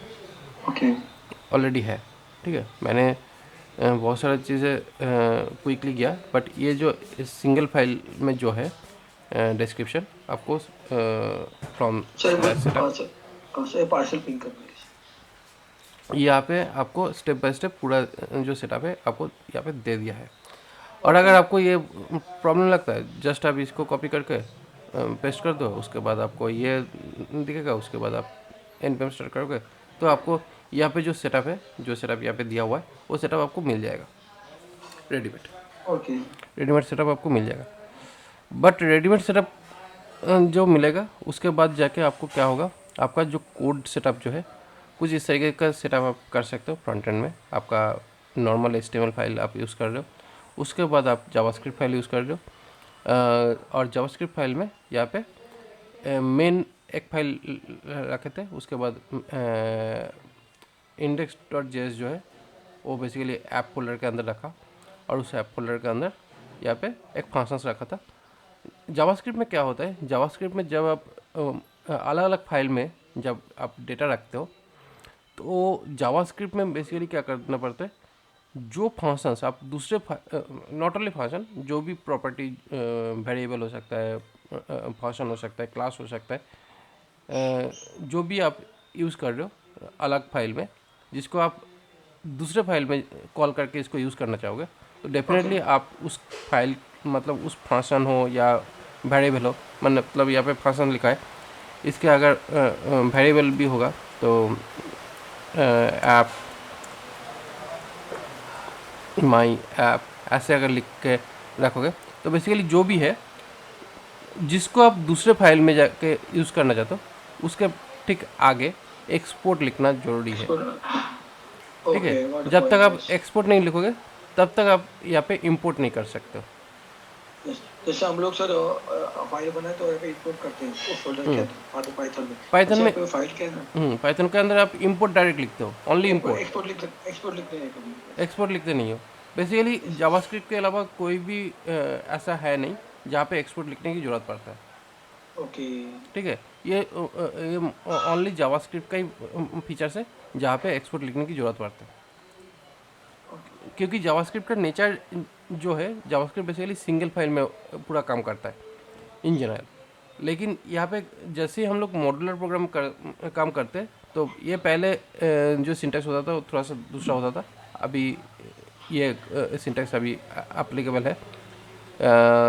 ओके
ऑलरेडी है, ठीक है। मैंने बहुत सारी चीज़ें क्विकली किया, बट ये जो सिंगल फाइल में जो है डिस्क्रिप्शन आपको फ्रॉम
सर पार्सल पिन कर
यहाँ पे आपको स्टेप बाय स्टेप पूरा जो सेटअप है आपको यहाँ पे दे दिया है। और अगर आपको ये प्रॉब्लम लगता है जस्ट आप इसको कॉपी करके पेस्ट कर दो, उसके बाद आपको ये दिखेगा, उसके बाद आप npm स्टार्ट करोगे तो आपको यहाँ पे जो सेटअप है, जो सेटअप यहाँ पे दिया हुआ है वो सेटअप आपको मिल जाएगा रेडीमेड।
ओके
रेडीमेड सेटअप आपको मिल जाएगा, बट रेडीमेड सेटअप जो मिलेगा उसके बाद जाके आपको क्या होगा, आपका जो कोड सेटअप जो है कुछ इस तरीके का सेटअप आप कर सकते हो। फ्रंट एंड में आपका नॉर्मल HTML फाइल आप यूज़ कर रहे हो, उसके बाद आप जावास्क्रिप्ट फाइल यूज़ कर रहे हो, और जावास्क्रिप्ट फाइल में यहाँ पे मेन एक फाइल रखे थे, उसके बाद index.js जो है वो बेसिकली ऐप फोल्डर के अंदर रखा, और उस ऐप फोल्डर के अंदर यहाँ पे एक फंक्शंस रखा था। जावास्क्रिप्ट में क्या होता है, जावास्क्रिप्ट में जब आप अलग अलग फाइल में जब आप डेटा रखते हो, तो जावास्क्रिप्ट में बेसिकली क्या करना पड़ता है, जो फंक्शंस आप दूसरे नॉट ओनली फंक्शन, जो भी प्रॉपर्टी वेरिएबल हो सकता है, फंक्शन हो सकता है, क्लास हो सकता है, जो भी आप यूज़ कर रहे हो अलग फाइल में, जिसको आप दूसरे फाइल में कॉल करके इसको यूज़ करना चाहोगे, तो डेफिनेटली आप उस फाइल मतलब उस फंक्शन हो या वेरिएबल हो, मतलब यहाँ पे फंक्शन लिखा है, इसके अगर वेरिएबल भी होगा तो ऐप माई ऐप ऐसे अगर लिख के रखोगे, तो बेसिकली जो भी है जिसको आप दूसरे फाइल में जाके यूज़ करना चाहते हो, उसके ठीक आगे एक्सपोर्ट लिखना ज़रूरी है। ठीक
ओके,
है,
व्हाट
जब तक आप
पॉइंट।
एक्सपोर्ट नहीं लिखोगे तब तक आप यहाँ पे इंपोर्ट नहीं कर सकते हो।
जैसे हम लोग सर फाइल बनाए तो इंपोर्ट करते हैं उस फोल्डर के अंदर पाइथन में,
पाइथन
वैसे
में
आप फाइल के अंदर
पाइथन के अंदर आप इंपोर्ट डायरेक्ट लिखते हो, ओनली इंपोर्ट,
एक्सपोर्ट लिखते हैं कभी।
एक्सपोर्ट लिखते नहीं हो। बेसिकली जावास्क्रिप्ट के अलावा कोई भी ऐसा है नहीं जहाँ पे एक्सपोर्ट लिखने की ज़रूरत पड़ता है।
ओके,
ठीक है, ये ओनली जावास्क्रिप्ट का ही फीचर्स है जहाँ पे एक्सपोर्ट लिखने की ज़रूरत पड़ता है, क्योंकि जावास्क्रिप्ट का नेचर जो है, जावास्क्रिप्ट बेसिकली सिंगल फाइल में पूरा काम करता है इन जनरल। लेकिन यहाँ पे जैसे ही हम लोग मॉड्यूलर प्रोग्राम काम करते हैं, तो ये पहले जो सिंटैक्स होता था वो थोड़ा सा दूसरा होता था, अभी ये सिंटैक्स अभी एप्लीकेबल है।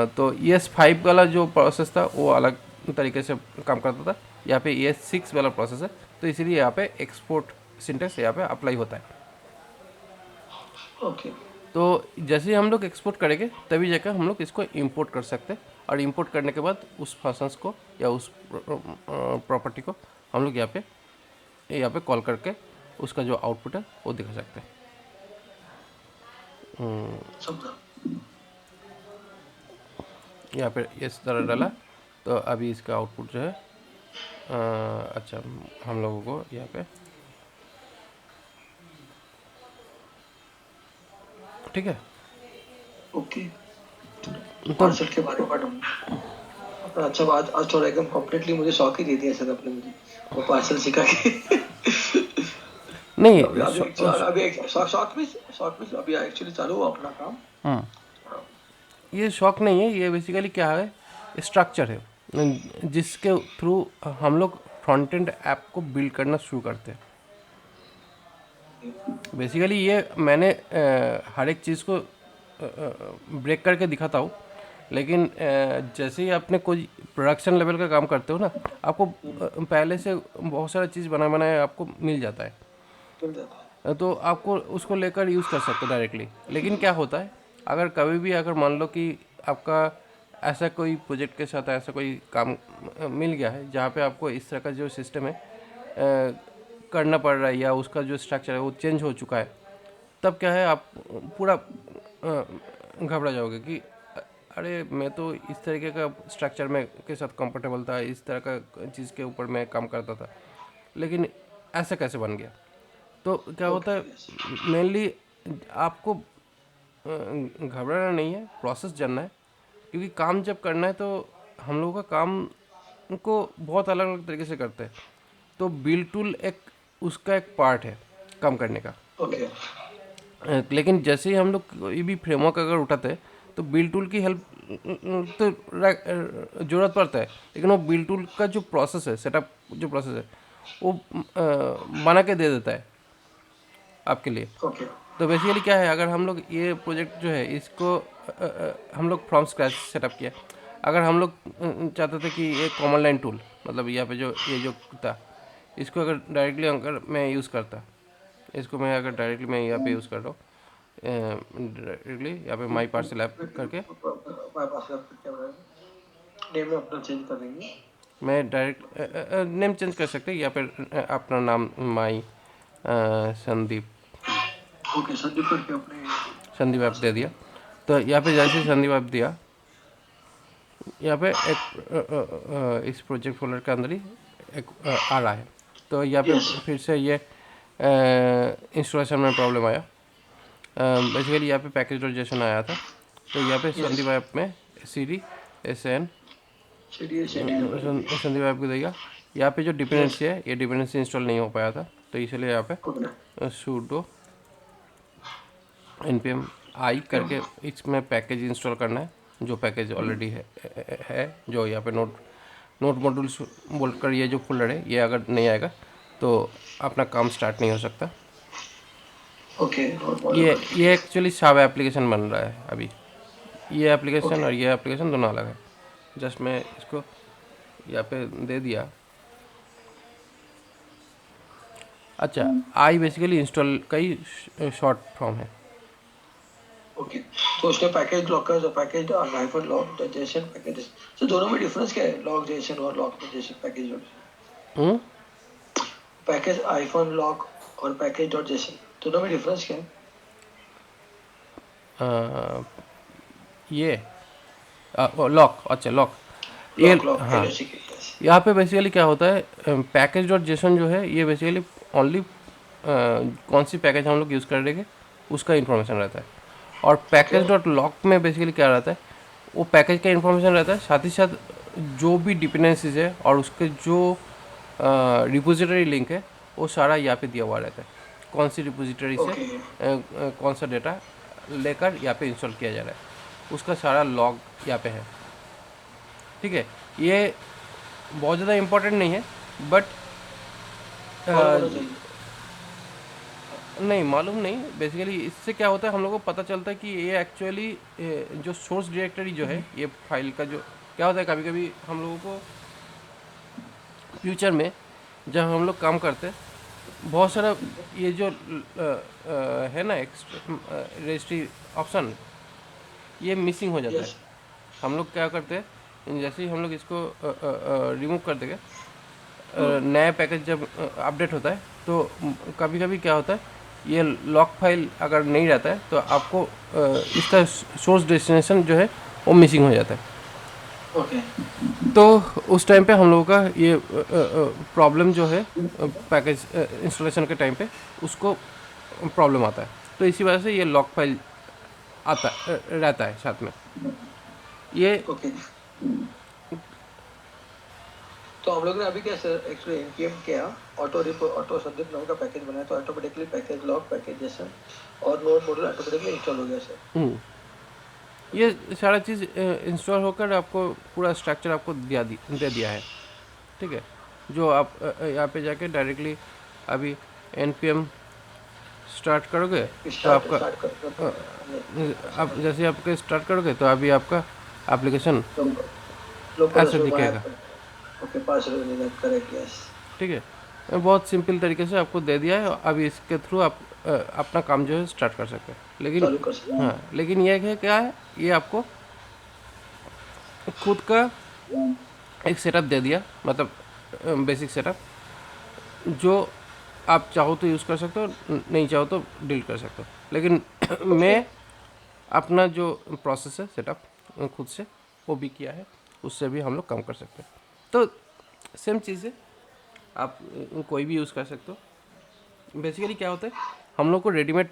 तो ES5 वाला जो प्रोसेस था वो अलग तरीके से काम करता था, यहाँ पे ES6 वाला प्रोसेस है, तो इसीलिए यहाँ पे एक्सपोर्ट सिंटैक्स यहाँ पे अप्लाई होता है।
ओके,
तो जैसे ही हम लोग एक्सपोर्ट करेंगे तभी जाकर हम लोग इसको इंपोर्ट कर सकते हैं, और इंपोर्ट करने के बाद उस फंक्शंस को या उस प्रॉपर्टी को हम लोग यहाँ पे कॉल करके उसका जो आउटपुट है वो दिखा सकते हैं।
समझा।
यहाँ पे इस तरह डाला, तो अभी इसका आउटपुट जो है अच्छा हम लोगों को यहाँ पे ठीक है।
ओके,
तो
पार्सल के बारे में पढ़ूँ। अच्छा, आज थोड़ा एकदम कम्प्लीटली मुझे शौक ही दे दिया सर आपने मुझे, वो पार्सल सिखा के।
नहीं
अभी शौक में अभी एक्चुअली चालू हुआ अपना काम।
ये शौक नहीं है, ये बेसिकली क्या है, स्ट्रक्चर है जिसके थ्रू हम लोग फ्रंट एंड ऐप को बिल्ड करना शुरू करते हैं। बेसिकली ये मैंने हर एक चीज़ को ब्रेक करके दिखाता हूँ, लेकिन जैसे ही आपने कोई प्रोडक्शन लेवल का काम करते हो ना, आपको पहले से बहुत सारा चीज़ बनाया आपको मिल जाता है,
मिल जाता है।
तो आपको उसको लेकर यूज़ कर सकते हो डायरेक्टली। लेकिन क्या होता है, अगर कभी भी अगर मान लो कि आपका ऐसा कोई प्रोजेक्ट के साथ ऐसा कोई काम मिल गया है जहाँ पे आपको इस तरह का जो सिस्टम है करना पड़ रहा है, या उसका जो स्ट्रक्चर है वो चेंज हो चुका है, तब क्या है आप पूरा घबरा जाओगे कि अरे मैं तो इस तरीके का स्ट्रक्चर में के साथ कंफर्टेबल था, इस तरह का चीज़ के ऊपर मैं काम करता था, लेकिन ऐसा कैसे बन गया। तो क्या होता है, मेनली आपको घबराना नहीं है, प्रोसेस जानना है, क्योंकि काम जब करना है तो हम लोगों का काम को बहुत अलग अलग तरीके से करते हैं। तो बिल्ड टूल एक उसका एक पार्ट है काम करने का।
ओके,
लेकिन जैसे ही हम लोग कोई भी फ्रेमवर्क अगर उठाते हैं तो बिल्ड टूल की हेल्प तो ज़रूरत पड़ता है, लेकिन वो बिल्ड टूल का जो प्रोसेस है, सेटअप जो प्रोसेस है, वो बना के दे देता है आपके लिए।
ओके,
तो बेसिकली क्या है, अगर हम लोग ये प्रोजेक्ट जो है इसको हम लोग फ्रॉम स्क्रैच सेटअप किया, अगर हम लोग चाहते थे कि ये कॉमन लाइन टूल, मतलब यहाँ पे जो ये जो था, इसको अगर डायरेक्टली अगर मैं यूज़ करता, इसको मैं अगर डायरेक्टली मैं यहाँ पे यूज़ कर रहा हूँ, डायरेक्टली यहाँ पे माई पार्सल ऐप करके
नेम अपना चेंज कर देंगे।
मैं डायरेक्ट नेम चेंज कर सकते हैं, या फिर अपना नाम माई संदीप
ओके, संदीप करके अपने।
संदीप ऐप दे दिया। तो यहाँ पे जैसे संदीप ऐप दिया, यहाँ पे एक इस प्रोजेक्ट फोल्डर के अंदर ही एक आ रहा है। तो यहाँ पे फिर से ये इंस्टॉलेशन में प्रॉब्लम आया, बेसिकली यहाँ पे पैकेज डॉट जेसन आया था, तो यहाँ पे संदीप ऐप में CD SN संदीप ऐप को देगा। यहाँ पे जो डिपेंडेंसी है ये डिपेंडेंसी इंस्टॉल नहीं हो पाया था, तो इसलिए यहाँ पे sudo npm i करके इसमें पैकेज इंस्टॉल करना है, जो पैकेज ऑलरेडी है जो यहाँ पे नोट मॉड्यूल्स बोलकर ये जो फोल्डर है, ये अगर नहीं आएगा तो अपना काम स्टार्ट नहीं हो सकता।
ओके।
ये एक्चुअली साब एप्लीकेशन बन रहा है अभी, ये एप्लीकेशन और ये एप्लीकेशन दोनों अलग है। जस्ट मैं इसको यहाँ पे दे दिया। अच्छा, आई बेसिकली इंस्टॉल का ही शॉर्ट फॉर्म है।
ओके, तो उसने पैकेज लॉकर जो package hyphen lock Jason package, तो दोनों में डिफरेंस क्या है, लॉक जेसन और लॉक जेसन पैकेज
हम्म
पैकेज हाइफन लॉक और पैकेज डॉट जेसन दोनों में डिफरेंस क्या है?
ये लॉक, अच्छा लॉक, ये
लॉक
हाँ,
LOC के, yes।
यहाँ पे बेसिकली क्या होता है, पैकेज डॉट जेसन जो है ये बेसिकली ओनली कौन सी पैकेज हम लोग यूज़ कर रहे उसका इन्फॉर्मेशन रहता है, और पैकेज डॉट लॉक में बेसिकली क्या रहता है, वो पैकेज का इन्फॉर्मेशन रहता है, साथ ही साथ जो भी डिपेंडेंसीज है और उसके जो रिपोजिटरी लिंक है वो सारा यहाँ पे दिया हुआ रहता है, कौन सी रिपोजिटरी से कौन सा डेटा लेकर यहाँ पे इंस्टॉल किया जा रहा है, उसका सारा लॉग यहाँ पे है। ठीक है, ये बहुत ज़्यादा इम्पोर्टेंट नहीं है, बट नहीं मालूम नहीं, बेसिकली इससे क्या होता है हम लोगों को पता चलता है कि ये एक्चुअली जो सोर्स डायरेक्टरी जो है ये फाइल का जो क्या होता है, कभी कभी हम लोगों को फ्यूचर में जब हम लोग काम करते हैं बहुत सारा ये जो है ना रजिस्ट्री ऑप्शन ये मिसिंग हो जाता है। हम लोग क्या करते हैं, जैसे ही हम लोग इसको रिमूव कर देंगे, नया पैकेज जब अपडेट होता है तो कभी कभी क्या होता है, ये लॉक फाइल अगर नहीं रहता है तो आपको इसका सोर्स डेस्टिनेशन जो है वो मिसिंग हो जाता है।
ओके,
तो उस टाइम पे हम लोगों का ये प्रॉब्लम जो है पैकेज इंस्टॉलेशन के टाइम पे उसको प्रॉब्लम आता है, तो इसी वजह से ये लॉक फाइल आता रहता है साथ में ये।
ओके। तो हम लोग ने अभी क्या सर एक्चुअली npm किया, ऑटो संदीप नाम का पैकेज बनाया, तो automatically package lock package Jason और नोड मॉड्यूल ऑटोमेटिकली इंस्टॉल हो गया सर।
ये सारा चीज़ इंस्टॉल होकर आपको पूरा स्ट्रक्चर आपको दे दिया है। ठीक है, जो आप यहाँ पे जाके डायरेक्टली अभी npm स्टार्ट करोगे तो आपका आप जैसे आपके स्टार्ट करोगे तो अभी आपका एप्लीकेशन ऐसे दिखेगा।
ओके, पास करेक्ट, यस।
ठीक है, बहुत सिंपल तरीके से आपको दे दिया है, अभी इसके थ्रू आप अपना काम जो है स्टार्ट कर सकते हैं। लेकिन हाँ, लेकिन ये है क्या है, ये आपको खुद का एक सेटअप दे दिया, मतलब बेसिक सेटअप, जो आप चाहो तो यूज़ कर सकते हो, नहीं चाहो तो डिलीट कर सकते हो। लेकिन मैं अपना जो प्रोसेस है सेटअप खुद से वो भी किया है, उससे भी हम लोग काम कर सकते हैं। तो सेम चीज़ है, आप कोई भी यूज़ कर सकते हो। बेसिकली क्या होता है, हम लोग को रेडीमेड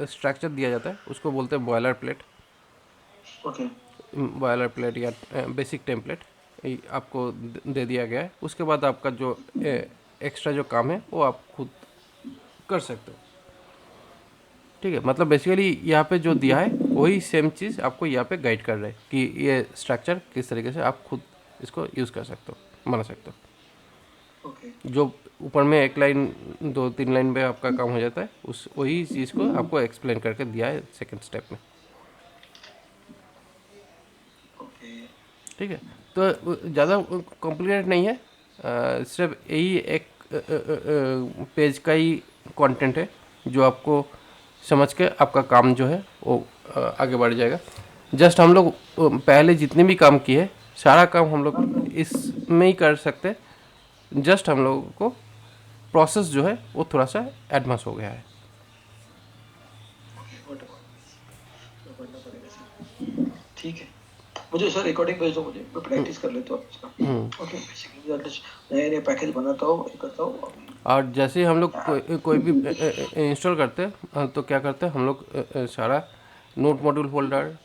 स्ट्रक्चर दिया जाता है, उसको बोलते हैं boiler plate.
Okay,
boiler plate या बेसिक टेम्पलेट आपको दे दिया गया है। उसके बाद आपका जो एक्स्ट्रा जो काम है वो आप खुद कर सकते हो। ठीक है, मतलब बेसिकली यहाँ पे जो दिया है वही सेम चीज़ आपको यहाँ पे गाइड कर रहा है कि ये स्ट्रक्चर किस तरीके से आप खुद इसको यूज़ कर सकते हो, बना सकते हो।
ओके,
जो ऊपर में एक लाइन 2-3 लाइन में आपका काम हो जाता है, उस वही चीज़ को आपको एक्सप्लेन करके दिया है सेकंड स्टेप में।
ओके,
ठीक है, तो ज़्यादा कॉम्प्लिकेटेड नहीं है, सिर्फ यही एक पेज का ही कंटेंट है जो आपको समझ के आपका काम जो है वो आगे बढ़ जाएगा। जस्ट हम लोग पहले जितने भी काम किए सारा काम हम लोग इसमें ही कर सकते, जस्ट हम लोगों को प्रोसेस जो है वो थोड़ा सा एडवांस हो गया है।
ठीक है। मुझे सर रिकॉर्डिंग भेज दो, मुझे मैं प्रैक्टिस कर लेता हूँ इसका। ओके, बेसिकली नए नए पैकेज बनाता हूँ, ये करता हूँ अभी।
और जैसे ही हम लोग कोई भी इंस्टॉल करते हैं तो क्या करते हैं हम लोग सारा नोट मॉड्यूल फोल्डर,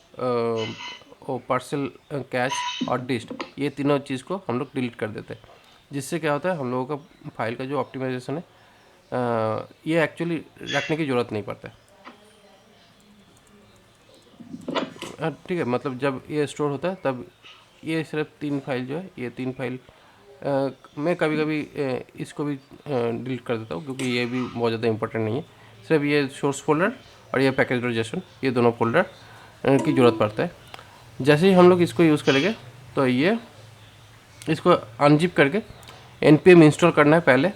वो पार्सल कैश और डिस्ट, ये तीनों चीज़ को हम लोग डिलीट कर देते हैं। जिससे क्या होता है हम लोगों का फाइल का जो ऑप्टिमाइजेशन है ये एक्चुअली रखने की ज़रूरत नहीं पड़ता है। ठीक है, मतलब जब ये स्टोर होता है तब ये सिर्फ 3 फाइल जो है, ये 3 फाइल मैं कभी कभी इसको भी डिलीट कर देता हूँ क्योंकि ये भी बहुत ज़्यादा इंपॉर्टेंट नहीं है। सिर्फ ये सोर्स फोल्डर और ये पैकेज डॉट ये दोनों फोल्डर की ज़रूरत पड़ता है। जैसे ही हम लोग इसको यूज़ करेंगे तो ये इसको अनजिप करके npm इंस्टॉल करना है पहले,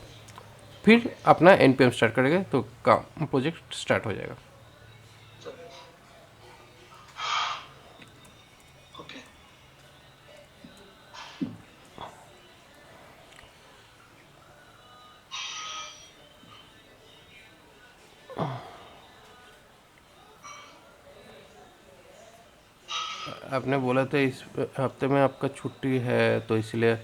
फिर अपना npm स्टार्ट करेंगे तो काम प्रोजेक्ट स्टार्ट हो जाएगा।
ओके,
आपने बोला था इस हफ्ते में आपका छुट्टी है तो इसलिए